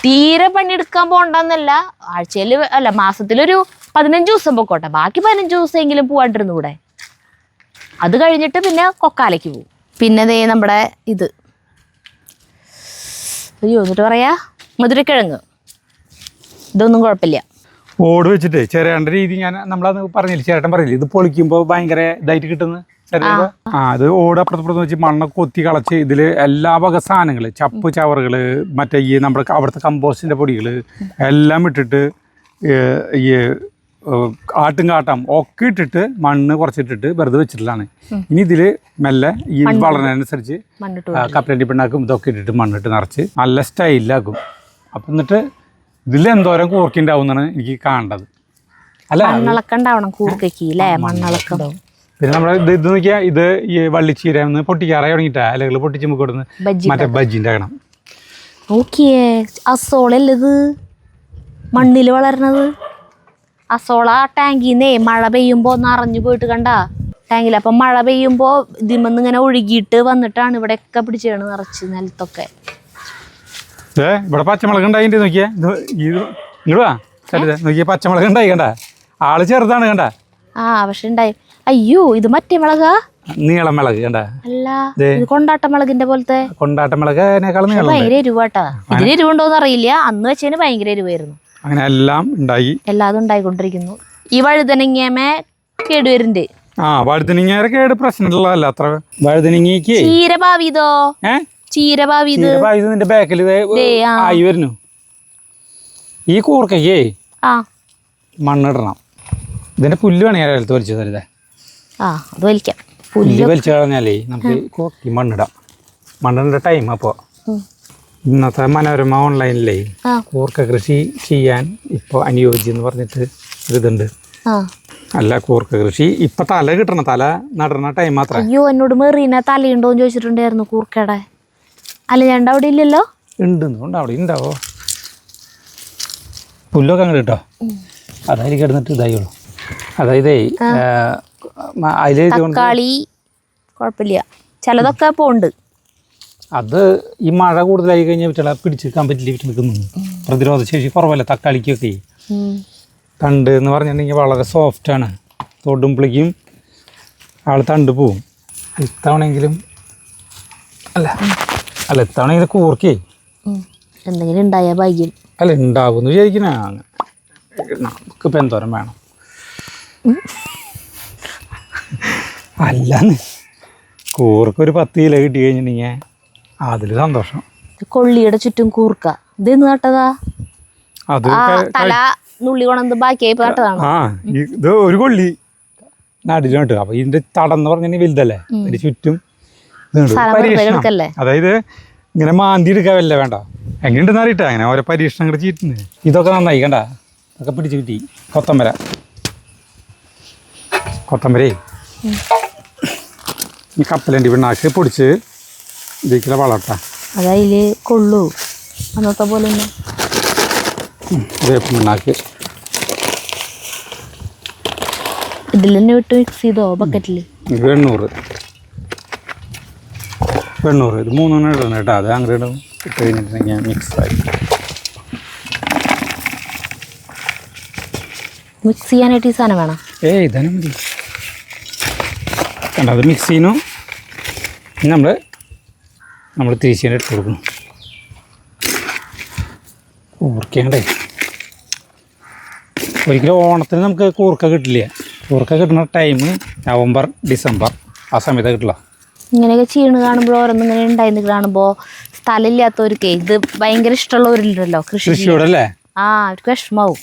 തീരെ പണിയെടുക്കാൻ പോണ്ടെന്നല്ല, ആഴ്ചയിൽ അല്ല മാസത്തിലൊരു 15 ദിവസം പൊക്കോട്ടെ, ബാക്കി 15 ദിവസമെങ്കിലും പോവാണ്ടിരുന്നു കൂടെ. അത് കഴിഞ്ഞിട്ട് പിന്നെ കൊക്കാലയ്ക്ക് പോകും. പിന്നെ ദേ നമ്മുടെ ഇത് എന്നിട്ട് പറയാ മധുരക്കിഴങ്ങ്, ഇതൊന്നും കുഴപ്പമില്ല. ഓട് വെച്ചിട്ട് ചെറിയാണ്ട രീതി നമ്മളത് പറഞ്ഞില്ല, ചേട്ടൻ പറഞ്ഞില്ല, ഇത് പൊളിക്കുമ്പോൾ ഭയങ്കര ഇതായിട്ട് കിട്ടുന്നു ചെറിയ. അത് ഓട് അപ്പുറത്തപ്പുറത്ത് വെച്ച് മണ്ണൊക്കെ കൊത്തി കളച്ച് ഇതില് എല്ലാ വക സാധനങ്ങള്, ചപ്പ് ചവറുകള്, മറ്റേ ഈ നമ്മുടെ അവിടുത്തെ കമ്പോസ്റ്റിന്റെ പൊടികള് എല്ലാം ഇട്ടിട്ട് ഈ ആട്ടും കാട്ടം ഒക്കെ ഇട്ടിട്ട് മണ്ണ് കുറച്ചിട്ടിട്ട് വെറുതെ വെച്ചിട്ടുള്ളതാണ്. ഇനി ഇതില് മെല്ലെ ഈ വളരുന്നതനുസരിച്ച് കപ്പലണ്ടി പിണ്ണാക്കും ഇതൊക്കെ ഇട്ടിട്ട് മണ്ണിട്ട് നിറച്ച് നല്ല സ്റ്റൈലാക്കും. അപ്പം എന്നിട്ട് ഇതിൽ എന്തോരം കൂർക്കുണ്ടാവും എന്നാണ് എനിക്ക് കാണേണ്ടത്. അല്ല മണ്ണിളക്കുണ്ടാവണം കൂർക്കയ്ക്ക് അല്ലേ, മണ്ണിളക്കം. പിന്നെ നമ്മളെ ഇത് നോക്കിയാൽ ഇത് ഈ വള്ളിച്ചീര പൊട്ടിക്കാറായി തുടങ്ങിയിട്ടാ ഇലകൾ പൊട്ടിച്ച് നമുക്ക് കൊടുന്ന് മറ്റേ ബജ്ജിൻ്റെ ആകണം. നോക്കിയേ അസോളല്ലേ ഇത് മണ്ണിൽ വളരണത്. അസോള ടാങ്കിന്നേ മഴ പെയ്യുമ്പോ നിറഞ്ഞു പോയിട്ട് കണ്ട ടാങ്കിൽ. അപ്പം മഴ പെയ്യുമ്പോ ഇതിമെന്ന് ഇങ്ങനെ ഒഴുകിയിട്ട് വന്നിട്ടാണ് ഇവിടെയൊക്കെ പിടിച്ചാണ് നിറച്ച് നിലത്തൊക്കെ. ഇവിടെ പച്ചമുളക് ഉണ്ടായിട്ട് നോക്കിയേ, ഇങ്ങോട്ടാ നോക്കിയ പച്ചമുളക് ഉണ്ടായി കണ്ട, ആള് ചെറുതാണ് കണ്ട. പക്ഷെ ഉണ്ടായി. അയ്യോ ഇത് മറ്റേ മുളകാ, നീളം മുളക് കണ്ട. അല്ല കൊണ്ടാട്ട മുളകിന്റെ പോലത്തെ. കൊണ്ടാട്ട മുളകിനേക്കാളും ഭയങ്കര എരിവാട്ടാ. ഇതിന് എരിവുണ്ടോന്ന് അറിയില്ല, അന്ന് വെച്ചതിന് ഭയങ്കര എരിവായിരുന്നു. അങ്ങനെ എല്ലാം ഉണ്ടായി, എല്ലാതും ഉണ്ടായിക്കൊണ്ടിരിക്കുന്നു. ഈ വഴുതനങ്ങേമേ കേടുവരുന്നുണ്ട്. വഴുതനങ്ങ കേട് പ്രശ്നമുള്ളതല്ല അത്ര. വഴുതനങ്ങക്ക് ചീരഭാവിതോ നിന്റെ ബാക്കിൽ ആയി വരുന്നു. ഈ കൂർക്കയ്ക്കേ മണ്ണിടണം. ഇതിന്റെ പുല്ല് വേണമെങ്കിൽ കാലത്ത് വലിച്ചു തരുതേ. അത് വലിക്കാം. പുല്ല് വലിച്ചു കളഞ്ഞാലേ നമുക്ക് കൂർക്കി മണ്ണിടാം. മണ്ണിടേണ്ട ടൈം അപ്പോൾ ഇന്നത്തെ മനോരമ ഓൺലൈനിലേ കൂർക്ക കൃഷി ചെയ്യാൻ ഇപ്പോൾ അനുയോജ്യം എന്ന് പറഞ്ഞിട്ട് ഒരിതുണ്ട്. അല്ല കൂർക്ക കൃഷി ഇപ്പൊ തല കിട്ടണം, തല നടണ ടൈം മാത്രം. അയ്യോ എന്നോട് മെറീന തലയുണ്ടോന്ന് ചോദിച്ചിട്ടുണ്ടായിരുന്നു കൂർക്കയുടെ. അല്ല ഞാൻ അവിടെ ഇല്ലല്ലോ. ഉണ്ട് അവിടെ ഉണ്ടാവോ. പുല്ലൊക്കെ അങ്ങോട്ട് കിട്ടോ, അതായത് കിടന്നിട്ട് ഇതായുള്ളൂ. അതായത് തക്കാളി കുഴപ്പമില്ല, ചിലതൊക്കെ പോണ്ട്. അത് ഈ മഴ കൂടുതലായി കഴിഞ്ഞാൽ വിറ്റള പിടിച്ചെടുക്കാൻ പറ്റില്ല, വിറ്റ് നിൽക്കുന്നു. പ്രതിരോധ ശേഷി കുറവല്ല തക്കാളിക്കൊക്കെ. തണ്ട് എന്ന് പറഞ്ഞിട്ടുണ്ടെങ്കിൽ വളരെ സോഫ്റ്റാണ്, തൊടുമ്പളിക്കും ആൾ തണ്ട് പോവും. ഇത്തവണെങ്കിലും അല്ല ഇത്തവണെങ്കിലും കൂർക്കേ എന്തെങ്കിലും ഉണ്ടായ ഭാഗ്യം. അല്ല ഉണ്ടാവുമെന്ന് വിചാരിക്കണ. നമുക്കിപ്പോൾ എന്തോരം വേണം. അല്ലാന്ന് കൂർക്കൊരു 10 കിലോ കിട്ടി കഴിഞ്ഞിട്ടുണ്ടെങ്കിൽ അതിൽ സന്തോഷം. കൊള്ളിയുടെ ചുറ്റും കൂർക്ക ഇതെന്ന് നട്ടതാ. അത് തല നുള്ളി കൊണ്ടത് ബാക്കിയായി നട്ടതാണ്. ഇത് ഒരു കൊള്ളി നടിച്ചു നട്ടു. അപ്പൊ ഇതിന്റെ തടന്ന് പറഞ്ഞാൽ വലുതല്ലേ, അതിന് ചുറ്റും പരീക്ഷണം. അതായത് ഇങ്ങനെ മാന്തി എടുക്കാവല്ലേ വേണ്ട, എങ്ങനെയുണ്ടെന്ന് അറിയട്ടെ. അങ്ങനെ ഓരോ പരീക്ഷണങ്ങൾ ചെയ്തിട്ടുണ്ട്. ഇതൊക്കെ നന്നായി കണ്ട, ഇതൊക്കെ പിടിച്ച് കിട്ടി. കൊത്തമ്പരേ ഈ കപ്പലണ്ടി പിണ്ണാക്ക് പൊടിച്ച് ഇതിലേക്കുള്ള വളർത്താം. അതതില് കൊള്ളു അന്നത്തെ പോലെ തന്നെ. വേപ്പ് പിണ്ണാക്ക് ഇതിൽ തന്നെ വിട്ട് മിക്സ് ചെയ്തോ ബക്കറ്റിൽ. 800 ഇത് 3 ഇടണം കേട്ടോ. അത് അങ്ങനെ ഇടും. ഇട്ട് കഴിഞ്ഞിട്ടുണ്ടെങ്കിൽ മിക്സായി. മിക്സ് ചെയ്യാനായിട്ട് ഈ സാധനം വേണം. ഇതന്നെ മതി കണ്ട. അത് മിക്സ് ചെയ്യുന്നു. നമ്മൾ തിരിച്ചേനെ ഇട്ട് കൊടുക്കണം. കൂർക്കണ്ടേ ഒരിക്കലും ഓണത്തിന് നമുക്ക് കൂർക്ക കിട്ടില്ല. കൂർക്ക കിട്ടുന്ന ടൈം നവംബർ ഡിസംബർ ആ സമയത്ത് കിട്ടില്ല. ഇങ്ങനെയൊക്കെ ചെയ്യണ കാണുമ്പോൾ ഓരോന്നും ഇങ്ങനെ ഉണ്ടായി കാണുമ്പോൾ സ്ഥലമില്ലാത്തവർക്ക് ഇത് ഭയങ്കര ഇഷ്ടമുള്ളവരില്ലല്ലോ കൃഷിയോടല്ലേ. അവർക്ക് വിഷമാവും.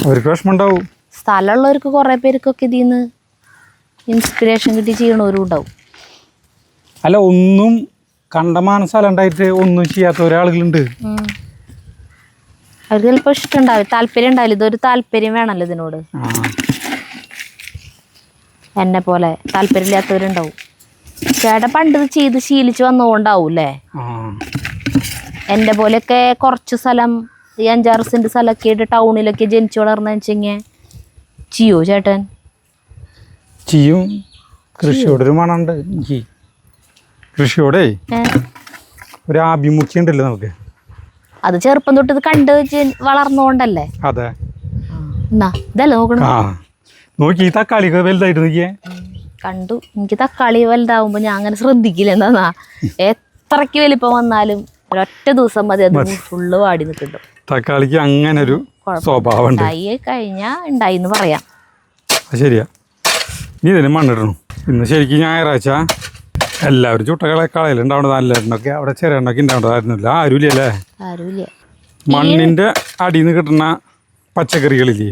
അവർക്ക് വിഷമം ഉണ്ടാവും. സ്ഥലമുള്ളവർക്ക് കുറെ പേർക്കൊക്കെ ഇതിന്ന് ഇൻസ്പിറേഷൻ കിട്ടി ചെയ്യണവരും ഉണ്ടാവും. അല്ല ഒന്നും കണ്ടമാന സ്ഥലം ഉണ്ടായിട്ട് ഒന്നും ചെയ്യാത്ത ഒരാളുകളുണ്ട്. അവർക്ക് ചിലപ്പോൾ ഇഷ്ടം ഉണ്ടാവില്ല, താല്പര്യം ഉണ്ടാവില്ല. ഇതൊരു താല്പര്യം വേണമല്ലോ ഇതിനോട്. എന്നെ പോലെ താല്പര്യമില്ലാത്തവരുണ്ടാവും. ചേട്ടൻ പണ്ട് ചെയ്ത് ശീലിച്ച് വന്നുകൊണ്ടാവും അല്ലേ. എൻ്റെ പോലെയൊക്കെ കുറച്ച് സ്ഥലം ഈ 5-6 സെന്റ് സ്ഥലമൊക്കെ ആയിട്ട് ടൗണിലൊക്കെ ജനിച്ചു വളർന്നു വെച്ചെങ്കിൽ ചെയ്യോ ചേട്ടൻ? ചെയ്യും. കൃഷിയോടൊരു മണമുണ്ട് എനിക്ക്. കൃഷിയോടെ ഒരു ആഭിമുഖ്യം ഉണ്ടല്ലോ നമുക്ക്. അത് ചെറുപ്പം തൊട്ട് ഇത് കണ്ട് വളർന്നുകൊണ്ടല്ലേ? അതെ. എന്നാ ഇതല്ലേ നോക്കണം. ആ നോക്കി തക്കാളി വലുതായിട്ട് നോക്കിയേ. കണ്ടു. എനിക്ക് തക്കാളി വലുതാവുമ്പോ ഞാൻ അങ്ങനെ ശ്രദ്ധിക്കില്ല. എന്താ എത്രക്ക് വലിപ്പം വന്നാലും ഒരൊറ്റ ദിവസം മതി അത് ഫുള്ള് വാടി നിൽക്കുന്നുണ്ട്. തക്കാളിക്ക് അങ്ങനെ ഒരു സ്വഭാവം ഉണ്ടായി കഴിഞ്ഞാ ഉണ്ടായിന്ന് പറയാം. ശരിയാ. നീ ഇതിന് മണ്ണിടണം. ഇന്ന് ശരിക്കും ഞായറാഴ്ച എല്ലാവരും ചുട്ടകളെ കളയിലുണ്ടാവേണ്ടത്. നല്ല എണ്ണൊക്കെ അവിടെ ചെറിയ എണ്ണൊക്കെ ഉണ്ടാവേണ്ടതായിരുന്നില്ല. ആരുമില്ലേ? ആരുമില്ല. മണ്ണിന്റെ അടിയിൽ നിന്ന് കിട്ടുന്ന പച്ചക്കറികളില്ലേ,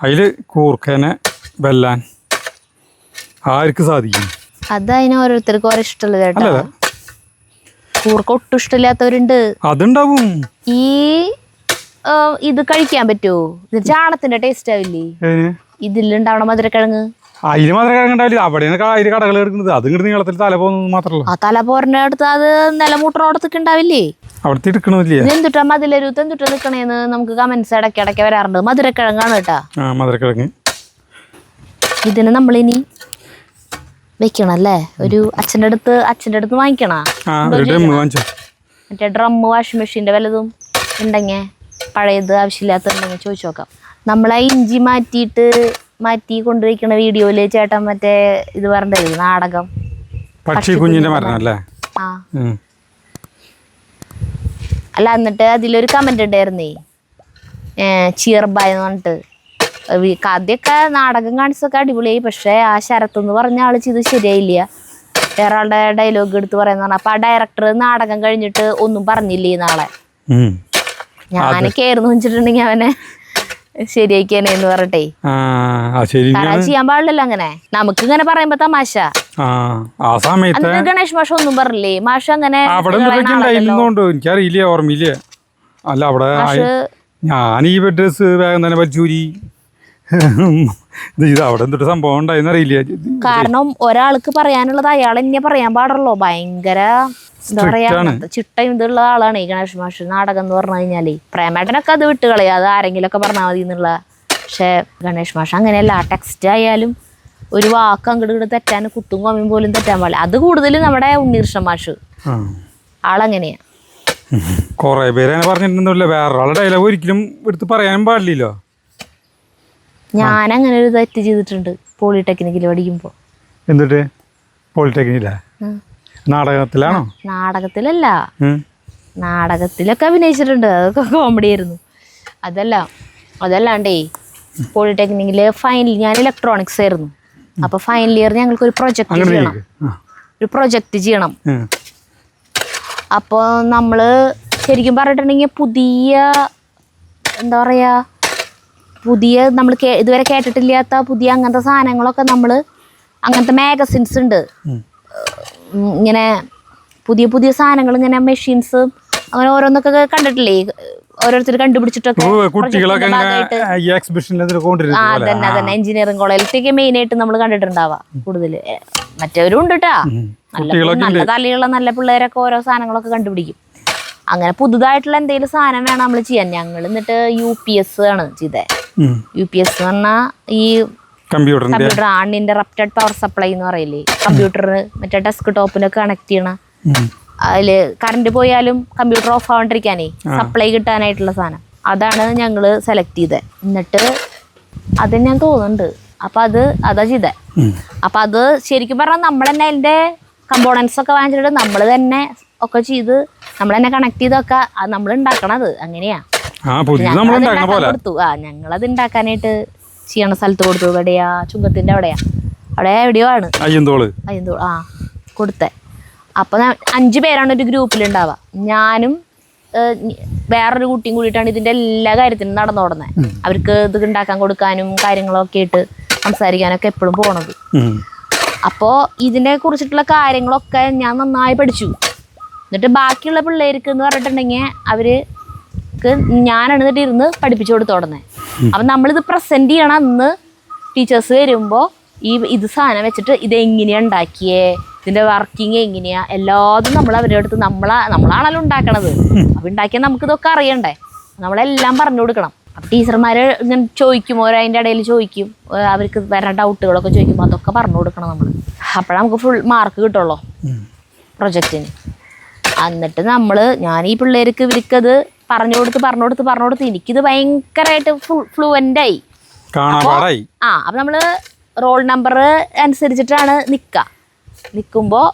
അതില് കൂർക്കനെ വെല്ലാൻ ആർക്ക് സാധിക്കും? അതതിന് ഓരോരുത്തർക്ക് ഓരോ ഇഷ്ടമുള്ള ചേട്ടാ. കൂർക്ക ഒട്ടും ഇഷ്ടമില്ലാത്തവരുണ്ട്. അതുണ്ടാവും. ഈ ഇത് കഴിക്കാൻ പറ്റുമോ? ഇത് ചാണത്തിന്റെ ടേസ്റ്റ് ആവില്ലേ ഇതിലുണ്ടാവണ മധുരക്കിഴങ്ങ്? അതില് മധുരക്കിഴങ്ങ് ഉണ്ടാവില്ല. അവിടെയാണ് അതില് കടകൾ എടുക്കുന്നത്. അത് ഇങ്ങോട്ട് നീളത്തിൽ തല പോകുന്നത് മാത്രമല്ല. ആ തല പോറിന്റെ അടുത്ത് അത് നിലമൂട്ടറോടത്തൊക്കെ ഉണ്ടാവില്ലേ? അവിടുത്തെ എടുക്കണില്ലേ? എന്തുട്ടാ മതിലരുത്ത് എന്തുട്ടാ നിക്കണേന്ന് നമുക്ക് കമന്റ്സ് ഇടയ്ക്കിടയ്ക്ക് വരാറുണ്ട്. മധുരക്കിഴങ്ങാണ് കേട്ടാ. മധുരക്കിഴങ്ങ്. ഇതിന് നമ്മളിനി വെക്കണല്ലേ? ഒരു അച്ഛൻ്റെ അടുത്ത് വാങ്ങിക്കണ മറ്റേ ഡ്രം വാഷിംഗ് മെഷീൻ്റെ വല്ലതും ഉണ്ടെങ്കിൽ പഴയത് ആവശ്യമില്ലാത്തുണ്ടെങ്കിൽ ചോദിച്ചു നോക്കാം. നമ്മളാ ഇഞ്ചി മാറ്റി കൊണ്ടുവയ്ക്കണ വീഡിയോയില് ചേട്ടൻ മറ്റേ ഇത് പറഞ്ഞില്ലേ നാടകം പക്ഷി കുഞ്ഞിന്റെ മരണം അല്ലേ? ആ അല്ല, എന്നിട്ട് അതിലൊരു കമന്റ് ഉണ്ടായിരുന്നേ, ചീർബായ് എന്ന് പറഞ്ഞിട്ട്. ആദ്യമൊക്കെ നാടകം കാണിച്ചൊക്കെ അടിപൊളിയായി. പക്ഷെ ആ ശരത്തെന്ന് പറഞ്ഞ ആള് ചെയ്ത് ശരിയായില്ല. വേറെ ആളുടെ ഡയലോഗ് എടുത്ത് പറയുന്ന. അപ്പൊ ആ ഡയറക്ടർ നാടകം കഴിഞ്ഞിട്ട് ഒന്നും പറഞ്ഞില്ലേ നാളെ. ഞാനൊക്കെ ആയിരുന്നു വെച്ചിട്ടുണ്ടെങ്കിൽ അവനെ ശരിയാക്കിയെന്ന് പറഞ്ഞിട്ടേ. ചെയ്യാൻ പാടില്ലല്ലോ അങ്ങനെ. നമുക്ക് ഇങ്ങനെ പറയുമ്പോ തമാശ. ഗണേഷ് മാഷ ഒന്നും പറഞ്ഞില്ലേ? മാഷ അങ്ങനെ എനിക്കറിയില്ല, ഓർമ്മയില്ല. അല്ല അവിടെ ഞാൻ ഈ ഡ്രസ് വേഗം തന്നെ വലിച്ചൂരി. ഇത് അവിടെ എന്തൊരു സംഭവം ഉണ്ടായെന്ന് അറിയില്ല. കാരണം ഒരാൾക്ക് പറയാനുള്ളത് അയാൾ തന്നെ പറയാൻ പാടുള്ളൂ. ഭയങ്കര എന്താ പറയാ, ചിട്ടയും ഇതുള്ള ആളാണ് ഈ ഗണേഷ് മാഷ്. നാടകം എന്ന് പറഞ്ഞു കഴിഞ്ഞാല് പ്രേമേട്ടനൊക്കെ അത് വിട്ടുകളയും, അത് ആരെങ്കിലും ഒക്കെ പറഞ്ഞാൽ മതി എന്നുള്ള. പക്ഷെ ഗണേഷ് മാഷ് അങ്ങനെയല്ല. ടെക്സ്റ്റ് ആയാലും ഒരു വാക്ക് അങ്ങോട്ട് തെറ്റാൻ കുത്തും കൊമ്മയും പോലും തെറ്റാൻ പാടില്ല. അത് കൂടുതലും നമ്മുടെ ഉണ്ണീർഷം മാഷ് ആളങ്ങനെയാ. കൊറേ പേര് പറഞ്ഞിട്ടുണ്ടല്ലോ, വേറൊരാളുടെ ഡയലോഗ് ഒരിക്കലും എടുത്ത് പറയാനും പാടില്ലല്ലോ. ഞാൻ അങ്ങനെ ഒരു തെറ്റ് ചെയ്തിട്ടുണ്ട് പോളിടെക്നിക്കിൽ പഠിക്കുമ്പോ. എന്നിട്ട് പോളിടെക്നിക്കിലാ? നാടകത്തിലാണോ? നാടകത്തിലല്ല, നാടകത്തിലൊക്കെ അഭിനയിച്ചിട്ടുണ്ട്. അതൊക്കെ കോമഡി ആയിരുന്നു. അതല്ലാണ്ടേ പോളിടെക്നിക്കില് ഫൈനൽ ഞാൻ ഇലക്ട്രോണിക്സ് ആയിരുന്നു. അപ്പൊ ഫൈനൽ ഇയർ ഞങ്ങൾക്ക് ഒരു പ്രൊജക്ട് ചെയ്യണം. അപ്പോൾ നമ്മള് ശരിക്കും പറഞ്ഞിട്ടുണ്ടെങ്കിൽ പുതിയ എന്താ പറയാ, നമ്മൾ ഇതുവരെ കേട്ടിട്ടില്ലാത്ത പുതിയ അങ്ങനത്തെ സാധനങ്ങളൊക്കെ നമ്മൾ അങ്ങനത്തെ മാഗസിൻസ് ഉണ്ട്. ഇങ്ങനെ പുതിയ സാധനങ്ങൾ, ഇങ്ങനെ മെഷീൻസ് അങ്ങനെ ഓരോന്നൊക്കെ കണ്ടിട്ടില്ലേ? ഓരോരുത്തർ കണ്ടുപിടിച്ചിട്ടൊക്കെ അതന്നെ എഞ്ചിനീയറിംഗ് കോളേജിലൊക്കെ മെയിൻ ആയിട്ട് നമ്മൾ കണ്ടിട്ടുണ്ടാവാം കൂടുതൽ. മറ്റവരും ഉണ്ട് കേട്ടാ, നല്ല തലയുള്ള നല്ല പിള്ളേരൊക്കെ ഓരോ സാധനങ്ങളൊക്കെ കണ്ടുപിടിക്കും. അങ്ങനെ പുതുതായിട്ടുള്ള എന്തെങ്കിലും സാധനം വേണം നമ്മൾ ചെയ്യാൻ. ഞങ്ങൾ എന്നിട്ട് UPS ആണ് ചെയ്തേ. UPS എന്ന് പറഞ്ഞാൽ ഈ കമ്പ്യൂട്ടർ അൺഇന്ററപ്റ്റഡ് പവർ സപ്ലൈ എന്ന് പറയില്ലേ, കമ്പ്യൂട്ടറിന് മറ്റേ ഡെസ്ക് ടോപ്പിനൊക്കെ കണക്ട് ചെയ്യണ. അതില് കറണ്ട് പോയാലും കമ്പ്യൂട്ടർ ഓഫ് ആവാണ്ടിരിക്കാനേ സപ്ലൈ കിട്ടാനായിട്ടുള്ള സാധനം. അതാണ് ഞങ്ങള് സെലക്ട് ചെയ്തത്. എന്നിട്ട് അത് ഞാൻ തോന്നുന്നുണ്ട്. അപ്പൊ അതാ ചെയ്തേ. അപ്പൊ അത് ശരിക്കും പറഞ്ഞാൽ നമ്മൾ തന്നെ അതിന്റെ കമ്പോണൻസ് ഒക്കെ വാങ്ങിച്ചിട്ട് നമ്മൾ തന്നെ ഒക്കെ ചെയ്ത് നമ്മൾ തന്നെ കണക്ട് ചെയ്തൊക്കെ നമ്മൾ ഉണ്ടാക്കണത് അങ്ങനെയാ. ഞങ്ങളത് ഉണ്ടാക്കാനായിട്ട് ചെയ്യണ സ്ഥലത്ത് കൊടുത്തു. എവിടെയാ? ചുങ്കത്തിന്റെ അവിടെ എവിടെയോ ആണ് അയ്യന്തോൾ കൊടുത്തേ. അപ്പൊ 5 പേരാണ് ഒരു ഗ്രൂപ്പിലുണ്ടാവുക. ഞാനും വേറൊരു കുട്ടിയും കൂടിയിട്ടാണ് ഇതിന്റെ എല്ലാ കാര്യത്തിനും നടന്നോടുന്നത്. അവർക്ക് ഇത് ഉണ്ടാക്കാൻ കൊടുക്കാനും കാര്യങ്ങളൊക്കെ ആയിട്ട് സംസാരിക്കാനൊക്കെ എപ്പോഴും പോണത്. അപ്പോൾ ഇതിനെ കുറിച്ചിട്ടുള്ള കാര്യങ്ങളൊക്കെ ഞാൻ നന്നായി പഠിച്ചു. എന്നിട്ട് ബാക്കിയുള്ള പിള്ളേർക്ക് എന്ന് പറഞ്ഞിട്ടുണ്ടെങ്കിൽ അവർക്ക് ഞാനാണ് എന്നിട്ട് ഇരുന്ന് പഠിപ്പിച്ചു കൊടുത്തോടുന്നത്. അപ്പം നമ്മളിത് പ്രസന്റ് ചെയ്യണം. അന്ന് ടീച്ചേഴ്സ് വരുമ്പോൾ ഇത് സാധനം വെച്ചിട്ട് ഇതെങ്ങനെയാണ് ഉണ്ടാക്കിയേ, ഇതിന്റെ വർക്കിംഗ് എങ്ങനെയാ, എല്ലാതും നമ്മൾ അവരുടെ അടുത്ത് നമ്മളാണല്ലോ ഉണ്ടാക്കണത്. അപ്പൊ ഉണ്ടാക്കിയാൽ നമുക്ക് ഇതൊക്കെ അറിയണ്ടേ. നമ്മളെല്ലാം പറഞ്ഞു കൊടുക്കണം. അപ്പം ടീച്ചർമാർ ഇങ്ങനെ ചോദിക്കും, അതിൻ്റെ ഇടയിൽ ചോദിക്കും, അവർക്ക് വരുന്ന ഡൗട്ടുകളൊക്കെ ചോദിക്കുമ്പോൾ അതൊക്കെ പറഞ്ഞു കൊടുക്കണം നമ്മൾ. അപ്പോഴേ നമുക്ക് ഫുൾ മാർക്ക് കിട്ടുള്ളൂ പ്രൊജക്റ്റിന്. എന്നിട്ട് ഞാൻ ഈ പിള്ളേർക്ക് ഇവർക്കത് പറഞ്ഞു കൊടുത്ത് എനിക്കിത് ഭയങ്കരമായിട്ട് ഫ്ലുവൻ്റായി. അപ്പം നമ്മൾ റോൾ നമ്പർ അനുസരിച്ചിട്ടാണ് നിൽക്കുമ്പോൾ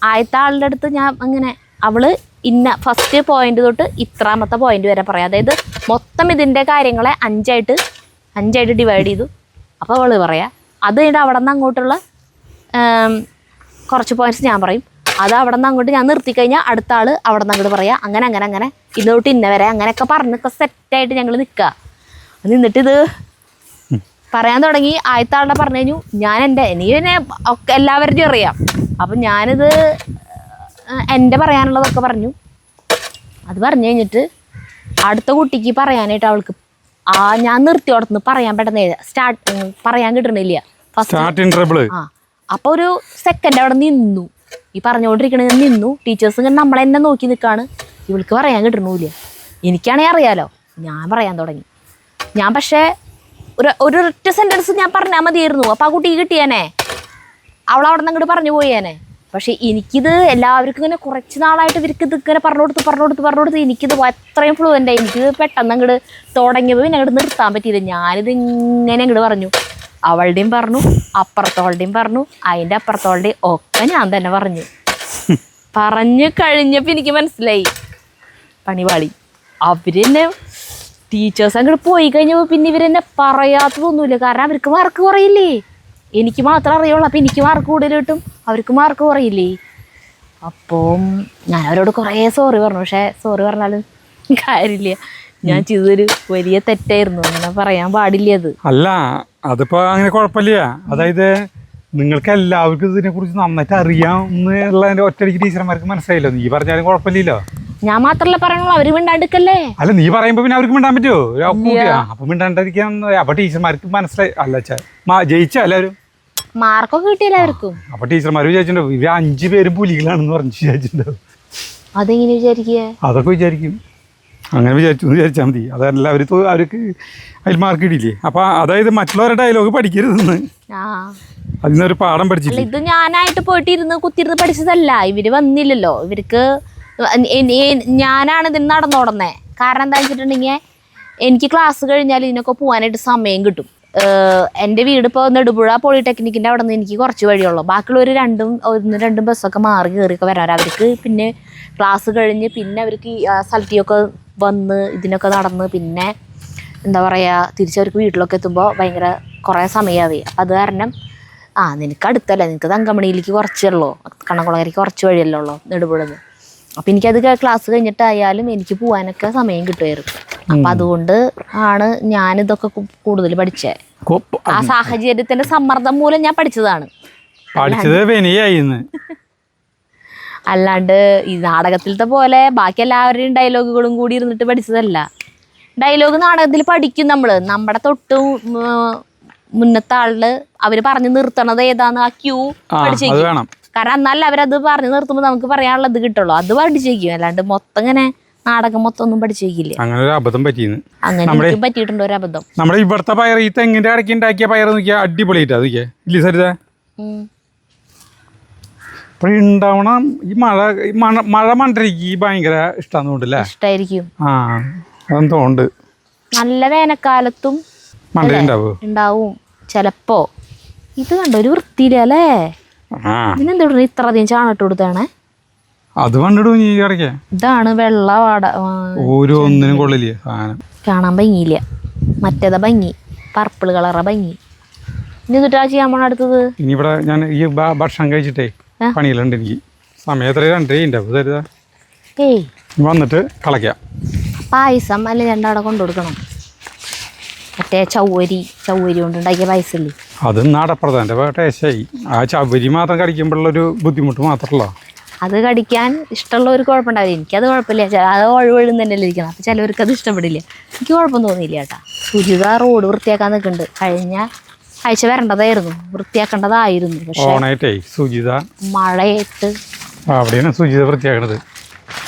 ആദ്യത്തെ ആളുടെ അടുത്ത് ഞാൻ അങ്ങനെ അവള് ഇന്ന ഫസ്റ്റ് പോയിന്റ് തൊട്ട് ഇത്രാമത്തെ പോയിന്റ് വരെ പറയാം. അതായത് മൊത്തം ഇതിൻ്റെ കാര്യങ്ങളെ അഞ്ചായിട്ട് ഡിവൈഡ് ചെയ്തു. അപ്പോൾ അവള് പറയാം. അത് കഴിഞ്ഞിട്ട് അവിടെ നിന്ന് അങ്ങോട്ടുള്ള കുറച്ച് പോയിന്റ്സ് ഞാൻ പറയും. അത് അവിടെ നിന്ന് അങ്ങോട്ട് ഞാൻ നിർത്തിക്കഴിഞ്ഞാൽ അടുത്ത ആൾ അവിടെ നിന്ന് അങ്ങോട്ട് പറയാം. അങ്ങനെ ഇന്ന് തൊട്ട് ഇന്ന വരെ അങ്ങനെയൊക്കെ പറഞ്ഞൊക്കെ സെറ്റായിട്ട് ഞങ്ങൾ നിൽക്കുക. നിന്നിട്ടിത് പറയാൻ തുടങ്ങി. ആദ്യത്തെ ആളുടെ പറഞ്ഞു കഴിഞ്ഞു ഞാൻ എനിക്ക് തന്നെ ഒക്കെ എല്ലാവരുടെയും അറിയാം. അപ്പം ഞാനിത് എൻ്റെ പറയാനുള്ളതൊക്കെ പറഞ്ഞു. അത് പറഞ്ഞു കഴിഞ്ഞിട്ട് അടുത്ത കുട്ടിക്ക് പറയാനായിട്ട് അവൾക്ക് ഞാൻ നിർത്തിയോടത്തുനിന്ന് പറയാൻ പെട്ടെന്ന് പറയാൻ കിട്ടണില്ല. അപ്പോൾ ഒരു സെക്കൻഡ് അവിടെ നിന്നു. ഈ പറഞ്ഞുകൊണ്ടിരിക്കണത് നിന്നു. ടീച്ചേഴ്സ് ഇങ്ങനെ നമ്മളെന്നെ നോക്കി നിൽക്കുകയാണ്. ഇവൾക്ക് പറയാൻ കിട്ടണില്ല. എനിക്കാണെങ്കിൽ അറിയാലോ. ഞാൻ പറയാൻ തുടങ്ങി. ഞാൻ പക്ഷേ ഒരൊറ്റ സെൻറ്റൻസ് ഞാൻ പറഞ്ഞാൽ മതിയായിരുന്നു. അപ്പോൾ ആ കുട്ടിക്ക് കിട്ടിയേനെ. അവളവിടെ നിന്ന് അങ്ങോട്ട് പറഞ്ഞു പോയേനെ. പക്ഷേ എനിക്കിത് എല്ലാവർക്കും ഇങ്ങനെ കുറച്ച് നാളായിട്ട് ഇവർക്ക് ഇത് ഇങ്ങനെ പറഞ്ഞു കൊടുത്ത് എനിക്കിത് അത്രയും ഫ്ലുവൻ്റായി. എനിക്കിത് പെട്ടെന്ന് അങ്ങോട്ട് തുടങ്ങിയപ്പോൾ പിന്നെ അങ്ങോട്ട് നിർത്താൻ പറ്റിയില്ല. ഞാനിത് ഇങ്ങനെ അങ്ങോട്ട് പറഞ്ഞു. അവളുടെയും പറഞ്ഞു, അപ്പുറത്തോളുടെയും പറഞ്ഞു, അതിൻ്റെ അപ്പുറത്തോളുടെയും ഒക്കെ ഞാൻ തന്നെ പറഞ്ഞു കഴിഞ്ഞപ്പോൾ എനിക്ക് മനസ്സിലായി പണിപാളി. അവരെന്നെ ടീച്ചേഴ്സ് അങ്ങോട്ട് പോയി കഴിഞ്ഞപ്പോൾ പിന്നെ ഇവരെന്നെ പറയാത്തതൊന്നുമില്ല. കാരണം അവർക്ക് മാർക്ക് കുറയില്ലേ. എനിക്ക് മാത്രം അറിയുള്ളൂ. അപ്പം എനിക്ക് മാർക്ക് കൂടുതൽ കിട്ടും, അവർക്ക് മാർക്ക് കുറയില്ലേ. അപ്പം ഞാൻ അവരോട് കുറേ സോറി പറഞ്ഞു. പക്ഷേ സോറി പറഞ്ഞാലും കാര്യമില്ല. ഞാൻ ചെയ്തൊരു വലിയ തെറ്റായിരുന്നു. അങ്ങനെ പറയാൻ പാടില്ല. അല്ല അതിപ്പോൾ അങ്ങനെ കുഴപ്പമില്ല. അതായത് നിങ്ങൾക്ക് എല്ലാവർക്കും ഇതിനെ കുറിച്ച് നന്നായിട്ട് അറിയാം എന്നുള്ളതിൻ്റെ ഒറ്റയടിക്ക് ടീച്ചർമാർക്ക് മനസ്സിലായില്ലോ. നീ പറഞ്ഞാലും കുഴപ്പമില്ലല്ലോ. ഞാൻ മാത്രമല്ല പറയണല്ലോ, അവര് മിണ്ടാണ്ടിക്കല്ലേ. അല്ല നീ പറയുമ്പോ പിന്നെ അവർക്ക് മിണ്ടാൻ പറ്റുമോ? അപ്പൊ മിണ്ടാണ്ടിരിക്കാൻ അപ്പൊ ടീച്ചർമാർക്ക് മനസ്സിലായി. അല്ല ജയിച്ച എല്ലാവരും മാർക്കൊക്കെ കിട്ടിയില്ലായിരിക്കും. അപ്പൊ ടീച്ചർമാർ വിചാരിച്ചിട്ടുണ്ടാവും ഇവര് 5 പേരും പുലികളാണെന്ന് പറഞ്ഞു വിചാരിച്ചിട്ടുണ്ടാവും. അതെങ്ങനെ വിചാരിക്കുക? അതൊക്കെ വിചാരിക്കും. അങ്ങനെ വിചാരിച്ചാൽ മതി. അതല്ല അവർക്ക് അതിൽ മാർക്ക് കിട്ടിയില്ലേ. അപ്പൊ അതായത് മറ്റുള്ളവരുടെ ഡയലോഗ് പഠിക്കരുതെന്ന് അതിനൊരു പാഠം പഠിച്ചില്ല. ഇത് ഞാനായിട്ട് പോയിട്ട് കുത്തിരുന്ന് പഠിച്ചതല്ല. ഇവര് വന്നില്ലല്ലോ. ഇവർക്ക് ഞാനാണ് ഇതിന് നടന്നോടന്നേ. കാരണം എന്താ വെച്ചിട്ടുണ്ടെങ്കിൽ എനിക്ക് ക്ലാസ് കഴിഞ്ഞാൽ ഇതിനൊക്കെ പോകാനായിട്ട് സമയം കിട്ടും. എൻ്റെ വീട് ഇപ്പോൾ നെടുപുഴ പോളിടെക്നിക്കിൻ്റെ അവിടെ നിന്ന് എനിക്ക് കുറച്ച് വഴിയുള്ളൂ. ബാക്കിയുള്ളവർ രണ്ടും ബസ്സൊക്കെ മാറി കയറിയൊക്കെ വരാറ്. അവർക്ക് പിന്നെ ക്ലാസ് കഴിഞ്ഞ് പിന്നെ അവർക്ക് സ്ഥലത്തേക്കൊക്കെ വന്ന് ഇതിനൊക്കെ നടന്ന് പിന്നെ എന്താ പറയുക തിരിച്ചവർക്ക് വീട്ടിലൊക്കെ എത്തുമ്പോൾ ഭയങ്കര കുറേ സമയമാവേ. അപ്പം അത് കാരണം നിനക്ക് അടുത്തല്ലേ, നിനക്ക് തങ്കമണിയിലേക്ക് കുറച്ചുള്ളൂ, കണ്ണംകുളങ്ങരയ്ക്ക് കുറച്ച് വഴിയല്ലേ ഉള്ളൂ നെടുപുഴന്ന്. അപ്പം എനിക്കത് ക്ലാസ് കഴിഞ്ഞിട്ടായാലും എനിക്ക് പോകാനൊക്കെ സമയം കിട്ടുമായിരുന്നു. അപ്പം അതുകൊണ്ട് ആണ് ഞാനിതൊക്കെ കൂടുതൽ പഠിച്ചത്. ആ സാഹചര്യത്തിന്റെ സമ്മർദ്ദം മൂലം ഞാൻ പഠിച്ചതാണ്. അല്ലാണ്ട് ഈ നാടകത്തിലത്തെ പോലെ ബാക്കി എല്ലാവരുടെയും ഡയലോഗുകളും കൂടി ഇരുന്നിട്ട് പഠിച്ചതല്ല. ഡയലോഗ് നാടകത്തിൽ പഠിക്കും നമ്മുടെ തൊട്ട് മുന്നത്തെ ആളില് അവര് പറഞ്ഞു നിർത്തണത് ഏതാന്ന് ആ ക്യൂ പഠിച്ചേക്കും. കാരണം എന്നാലും അവരത് പറഞ്ഞു നിർത്തുമ്പോൾ നമുക്ക് പറയാനുള്ളത് കിട്ടുള്ളൂ. അത് പഠിച്ചേക്കും. അല്ലാണ്ട് മൊത്തം ഇങ്ങനെ നാടകം മൊത്തം ഒന്നും പഠിച്ചേക്കില്ല. അങ്ങനെ ഒരു അബദ്ധം പറ്റിയെന്ന്. അങ്ങനെ പറ്റിയിട്ടുണ്ട് ഒരു അബദ്ധം. നമ്മുടെ ഇവിടുത്തെ പയർ ഈ തെങ്ങിന്റെ ഇടയ്ക്ക് ഉണ്ടാക്കിയ പയർ നോക്കിയാൽ അടിപൊളിയായിട്ടാ ഇല്ലേ സരിത? ഇപ്പൊ ഉണ്ടാവണം ഈ മഴ മണ്ടരിക്ക് ഭയങ്കര ഇഷ്ടമാണെന്നുണ്ടല്ലേ? ഇഷ്ടായിരിക്കും. അതെന്തോണ്ട് നല്ല വേനൽക്കാലത്തും ഉണ്ടാവും ചിലപ്പോ. ഇത് കണ്ടോ ഒരു വൃത്തിയില്ലേ? ഇതിനെന്താ ഇത്ര അധികം ചാണട്ട് കൊടുത്താണേ? അത് കണ്ടിടും നീ കിടക്കേ. ഇതാണ് വെള്ള ഓരോന്നിനും കൊള്ളില്ലേ സാധനം. കാണാൻ ഭംഗിയില്ല. മറ്റേതാ ഭംഗി, പർപ്പിൾ കളറാ ഭംഗി. ഇനി എന്നിട്ടാ ചെയ്യാൻ പോണ അടുത്തത്? ഇനി ഇവിടെ ഞാൻ ഈ ഭക്ഷണം കഴിച്ചിട്ടേ പണിയിലുണ്ട്. എനിക്ക് സമയം എത്ര 2 ഉണ്ടാവും തരുതാ. വന്നിട്ട് കളയ്ക്കാം. പായസം അല്ലെ രണ്ടവിടെ കൊണ്ടുകൊടുക്കണം. മറ്റേ ചവ്വരി കൊണ്ടുണ്ടാക്കിയ പായസല്ലേ അത് നാടപ്രധാൻ്റെ ടേസ്റ്റായി. ആ ചവ്വരി മാത്രം കടിക്കുമ്പോഴുള്ളൊരു ബുദ്ധിമുട്ട് മാത്രമല്ല. അത് കടിക്കാൻ ഇഷ്ടമുള്ളവർ കുഴപ്പമുണ്ടാവില്ല. എനിക്കത് കുഴപ്പമില്ല. അത് ഒഴിവൊഴും തന്നെയല്ലേ ഇരിക്കണം. അപ്പം ചിലവർക്ക് അത് ഇഷ്ടപ്പെടില്ല. എനിക്ക് കുഴപ്പം തോന്നിയില്ല ചേട്ടാ. സുജിത റോഡ് വൃത്തിയാക്കാൻ നിൽക്കുന്നുണ്ട്. കഴിഞ്ഞ ആഴ്ച വരേണ്ടതായിരുന്നു, വൃത്തിയാക്കേണ്ടതായിരുന്നു. പക്ഷേ സുജിത മഴയായിട്ട് അവിടെയാണ് സുജിത വൃത്തിയാക്കണത്.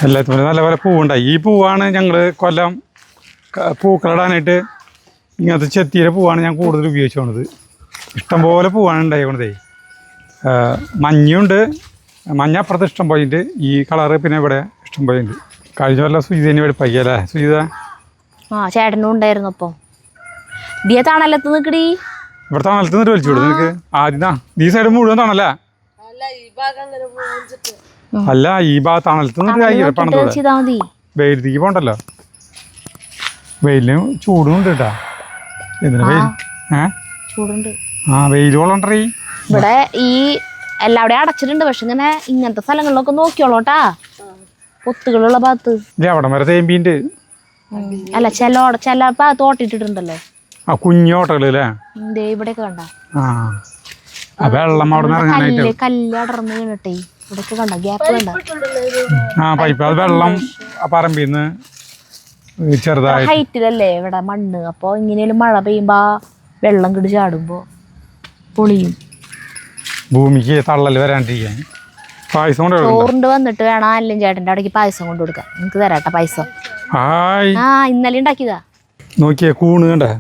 എല്ലാത്തിനും നല്ല പോലെ പൂവുണ്ടായി. ഈ പൂവാണ് ഞങ്ങൾ കൊല്ലം പൂക്കളിടാനായിട്ട് ഇങ്ങനത്തെ ചെത്തിയിലെ പൂവാണ് ഞാൻ കൂടുതൽ ഉപയോഗിച്ചുകൊണ്ടത്. ഇഷ്ടംപോലെ പൂവാണ് ഉണ്ടായിക്കൊണ്ടതേ. മഞ്ഞുണ്ട്, മഞ്ഞ അപ്പുറത്ത് ഇഷ്ടം പോയിട്ട് ഈ കളറ് പിന്നെ ഇവിടെ ഇഷ്ടം പോയിട്ടുണ്ട്. കഴിഞ്ഞ വല്ല സുജിതേനെ വെളുപ്പാക്കിയല്ലേ സുജിത? ചേട്ടനും ഉണ്ടായിരുന്നു. അപ്പോൾ ദിയ തണലത്ത് നിൽക്കടി. ഇവിടെ തണലത്ത് നിന്നിട്ട് വലിച്ചു വിടും നിനക്ക്. ആദ്യം ഈ സൈഡ് മുഴുവൻ തണല. അല്ല ഈ ഭാഗത്ത് തണലത്ത് നിന്നിട്ട് പണത്തോടെ വെയിലത്തേക്ക് പോണ്ടല്ലോ. വെയിലിന് ചൂടുണ്ട് കേട്ടാ. എന്തിനാ വെയിൽ? ചൂടുണ്ട്. വെയിൽ കൊള്ളണ്ടീ. ഇവിടെ ഈ എല്ലാവിടെയും അടച്ചിട്ടുണ്ട്. പക്ഷെ ഇങ്ങനത്തെ സ്ഥലങ്ങളിലൊക്കെ നോക്കിയോളൂട്ടാ, പൊത്തുകളുള്ള ഭാഗത്ത്. അവിടെ വരെ തേമ്പീണ്ട്. അല്ല ചില ഭാഗത്ത് ഓട്ടിട്ടിട്ടുണ്ടല്ലോ. കുഞ്ഞു ഓട്ടകളല്ലേ ഇവിടെയൊക്കെ കണ്ട വെള്ളം അവിടെ കല്ല് അടർന്ന് വീണിട്ടേ ഇവിടെയൊക്കെ കണ്ട ഗ്യാപ്പ് കണ്ട. പൈപ്പ് അത് വെള്ളം പറമ്പിന്ന് ചെറുതായി ഹൈറ്റിലല്ലേ ഇവിടെ മണ്ണ്. അപ്പൊ ഇങ്ങനെയും മഴ പെയ്യുമ്പോ വെള്ളം കിടി ചാടുമ്പോ പൊളിയും. ഭൂമിക്ക് തള്ളൽ വരാണ്ടിരിക്കാൻ പായസം കൊണ്ട് ചോറിണ്ട് വന്നിട്ട് വേണം അല്ലും ചേട്ടൻ്റെ അവിടേക്ക് പായസം കൊണ്ടു കൊടുക്കാൻ. നിനക്ക് തരാട്ടെ പായസം. ഇന്നലെ ഉണ്ടാക്കിയതാ. നോക്കിയേ കൂണ് കണ്ടേ?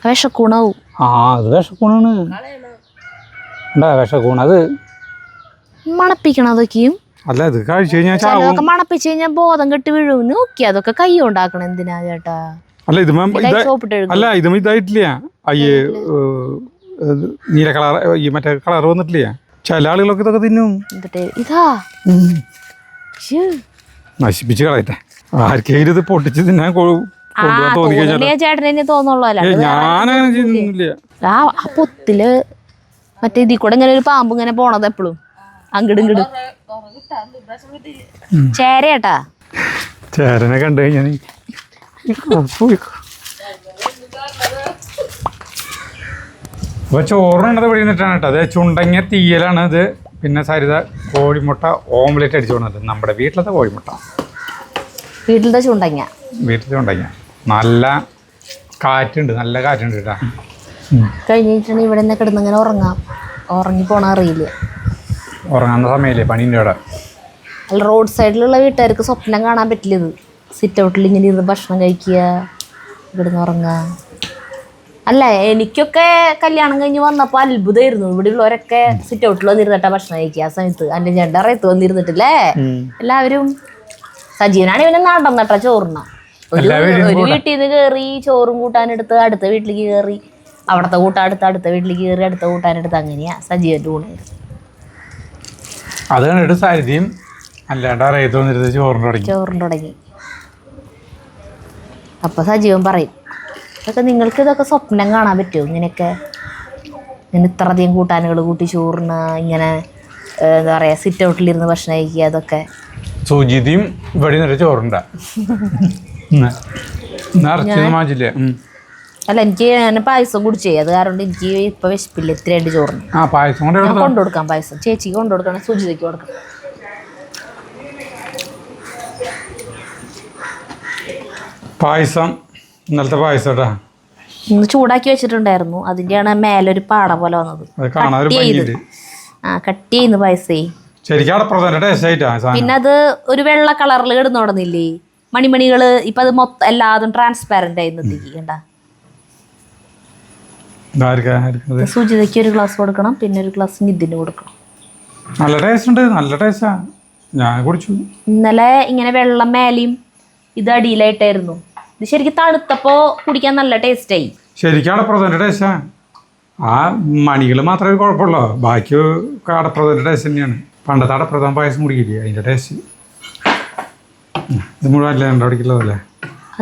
വിഷക്കൂണാവും. അത് വിഷക്കൂണാണ്. വിഷക്കൂണ് അത് മണപ്പിക്കണം. അതൊക്കെയും അല്ല ഇത് കഴിച്ചു കഴിഞ്ഞാൽ ചിലതൊക്കെ മണപ്പിച്ച് കഴിഞ്ഞാൽ ബോധം കെട്ടി വീഴും. നോക്കി അതൊക്കെ കൈ കൊണ്ടാക്കണം. എന്തിനാ ചേട്ടാ? അല്ല ഇത് അല്ല ഇതും ഇതായിട്ടില്ല. അയ്യേ നീല കളർ ഈ മറ്റേ കളർ വന്നിട്ടില്ല. ചില ആളുകളൊക്കെ ഇതൊക്കെ തിന്നും. ഇതാ നശിപ്പിച്ച് കളയട്ടെ. ആർക്കെങ്കിലും ഇത് പൊട്ടിച്ച് തിന്നാൻ തോന്നി ചേട്ടനെ തോന്നുള്ളൂ. ഞാനങ്ങനെ ചെയ്യുന്നില്ല. ആ പൊത്തില് മറ്റേ ഇതിൽ കൂടെ ഇങ്ങനെ ഒരു പാമ്പ് ഇങ്ങനെ പോണത് എപ്പോഴും അങ്ങടും ഇങ്ങടും. ചേരേട്ടാ, ചേരനെ കണ്ടു കഴിഞ്ഞാൽ അപ്പൊ ചോറിനുള്ളത് ഇവിടെ നിന്നിട്ടാണ് കേട്ടോ. അത് ചുണ്ടങ്ങ തീയലാണ് ഇത്. പിന്നെ സരിത കോഴിമുട്ട ഓംലെറ്റ് അടിച്ചു കൊണ്ടത്. നമ്മുടെ വീട്ടിലത്തെ കോഴിമുട്ട, വീട്ടിലത്തെ ചുണ്ടങ്ങ. വീട്ടിലത്തെ ചുണ്ടങ്ങ. നല്ല കാറ്റുണ്ട്, നല്ല കാറ്റുണ്ട് കേട്ടാ. കഴിഞ്ഞിട്ടുണ്ടെങ്കിൽ ഇവിടെ നിന്ന് കിടന്നിങ്ങനെ ഉറങ്ങാം. ഉറങ്ങി പോണ അറിയില്ല. ഉറങ്ങാവുന്ന സമയമില്ലേ പണീൻ്റെ അവിടെ. അല്ല, റോഡ് സൈഡിലുള്ള വീട്ടുകാർക്ക് സ്വപ്നം കാണാൻ പറ്റില്ല ഇത്. സിറ്റ് ഔട്ടിൽ ഇങ്ങനെ ഇരുന്ന് ഭക്ഷണം കഴിക്കുക, ഇവിടുന്ന് ഉറങ്ങുക. അല്ല, എനിക്കൊക്കെ കല്യാണം കഴിഞ്ഞ് വന്നപ്പോൾ അത്ഭുതമായിരുന്നു. ഇവിടെ ഉള്ളവരൊക്കെ സിറ്റ് ഔട്ടിൽ വന്നിരുന്നിട്ടാ ഭക്ഷണം കഴിക്കുക. ആ സമയത്ത് എൻ്റെ ജെണ്ടറയത്ത് വന്നിരുന്നിട്ടില്ലേ എല്ലാവരും. സജീവനാണ് ഇവനെ നടന്നിട്ടാ ചോറിന. ഒരു വീട്ടിൽ നിന്ന് കയറി ചോറും കൂട്ടാനെടുത്ത് അടുത്ത വീട്ടിലേക്ക് കയറി, അവിടുത്തെ കൂട്ടാനെടുത്ത് അടുത്ത വീട്ടിലേക്ക് കയറി, അടുത്ത കൂട്ടാനെടുത്ത്. അങ്ങനെയാ സജീവൻ്റെ ഊണായിരുന്നു. അത് കണ്ടിട്ട് സരിതയും അല്ലാണ്ട് അറിയത്ത് വന്നിരുന്നത് ചോറിന് തുടങ്ങി. അപ്പൊ സജീവൻ പറയും, ഇതൊക്കെ നിങ്ങൾക്ക് ഇതൊക്കെ സ്വപ്നം കാണാൻ പറ്റുമോ? ഇങ്ങനെയൊക്കെ ഇങ്ങനെ ഇത്രയധികം കൂട്ടാനുകൾ കൂട്ടി ചോറിന് ഇങ്ങനെ എന്താ പറയാ സിറ്റ് ഔട്ടിലിരുന്ന് ഭക്ഷണം കഴിക്കുക. അതൊക്കെ സുജിതയും ഇവിടെ നിന്നിട്ട് ചോറുണ്ടാ. അല്ല, എനിക്ക് ഞാൻ പായസം കുടിച്ചേ. അത് കാരണം എനിക്ക് ഇപ്പൊ വിശപ്പില്ല. ഇത്രയായിട്ട് ചോറിന് കൊണ്ടുകൊടുക്കാം. പായസം ചേച്ചിക്ക് കൊണ്ടുകൊടുക്കണം, സുജിതയ്ക്ക് കൊടുക്കണം. പായസം ഇന്നലത്തെ പായസം കേട്ടാ. ഇന്ന് ചൂടാക്കി വെച്ചിട്ടുണ്ടായിരുന്നു. അതിന്റെയാണ് മേലൊരു പാട പോലെ വന്നത്. കട്ട് ചെയ്യുന്നു പായസേ. പിന്നെ അത് ഒരു വെള്ള കളറിൽ കിടന്നോടുന്നില്ലേ മണിമണികള്. ഇപ്പൊ അത് മൊത്തം എല്ലാതും ട്രാൻസ്പാരന്റ് ആയി നിർത്തിക്കണ്ട. സുജിതയ്ക്ക് ഒരു ഗ്ലാസ് കൊടുക്കണം, പിന്നെ ഒരു ഗ്ലാസ് നിതിന് കൊടുക്കണം. നല്ല ടേസ്റ്റ് ഉണ്ട്, നല്ല ടേസ്റ്റാ. ഞാൻ കുടിച്ചു. ഇന്നലെ ഇങ്ങനെ വെള്ളം മേലെയും ഇത് അടിയിലായിട്ടായിരുന്നു. ഇത് ശരിക്കും തണുത്തപ്പോ കുടിക്കാൻ നല്ല ടേസ്റ്റായി. ശരിക്കും അടപ്രഥമന്റെ ടേസ്റ്റാ. ആ മണികൾ മാത്രമേ കുഴപ്പമുള്ളൂ, ബാക്കി അടപ്രഥമന്റെ ടേസ്റ്റ് തന്നെയാണ്. പണ്ടത്തെ അടപ്രഥമ പായസം കുടിക്കില്ലേ, അതിന്റെ ടേസ്റ്റ്. ഇത് മുഴുവൻ അല്ലേ അടിക്കുള്ളതല്ലേ?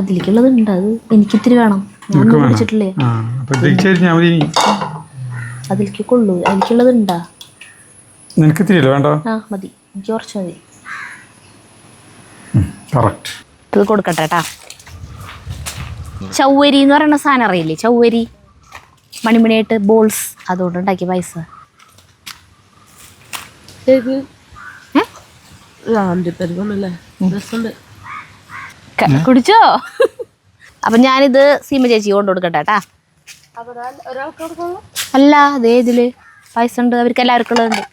അതിലേക്കുള്ളത് ഉണ്ട്. അത് എനിക്കിത്തിരി വേണം. കുടിച്ചിട്ടില്ലേ? അതിലേക്ക് കൊള്ളു. അതിലേക്കുള്ളത് ഉണ്ടാ? നിനക്ക് ഇത്തിരി വേണ്ടോ? മതി, എനിക്ക് കുറച്ച് മതി. ഇത് കൊടുക്കട്ടെ കേട്ടാ. ചൗവരി എന്ന് പറയുന്ന സാധനം അറിയില്ലേ? ചൗവരി മണിമണിയായിട്ട് ബോൾസ്, അതുകൊണ്ട് ഉണ്ടാക്കിയ പായസ. കുടിച്ചോ? അപ്പൊ ഞാനിത് സീമ ചേച്ചി കൊണ്ടു കൊടുക്കട്ടെ കേട്ടാ. അല്ല, അതേ ഇതില് പായസം ഉണ്ട്, അവർക്ക് എല്ലാവർക്കും ഉള്ളതുണ്ട്.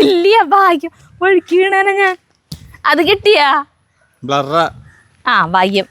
ഇല്ല ഭാഗ്യം ഒഴുക്കി വീണാന ഞാൻ അത് കിട്ടിയാ ബ്ലറ ആ ഭാഗ്യം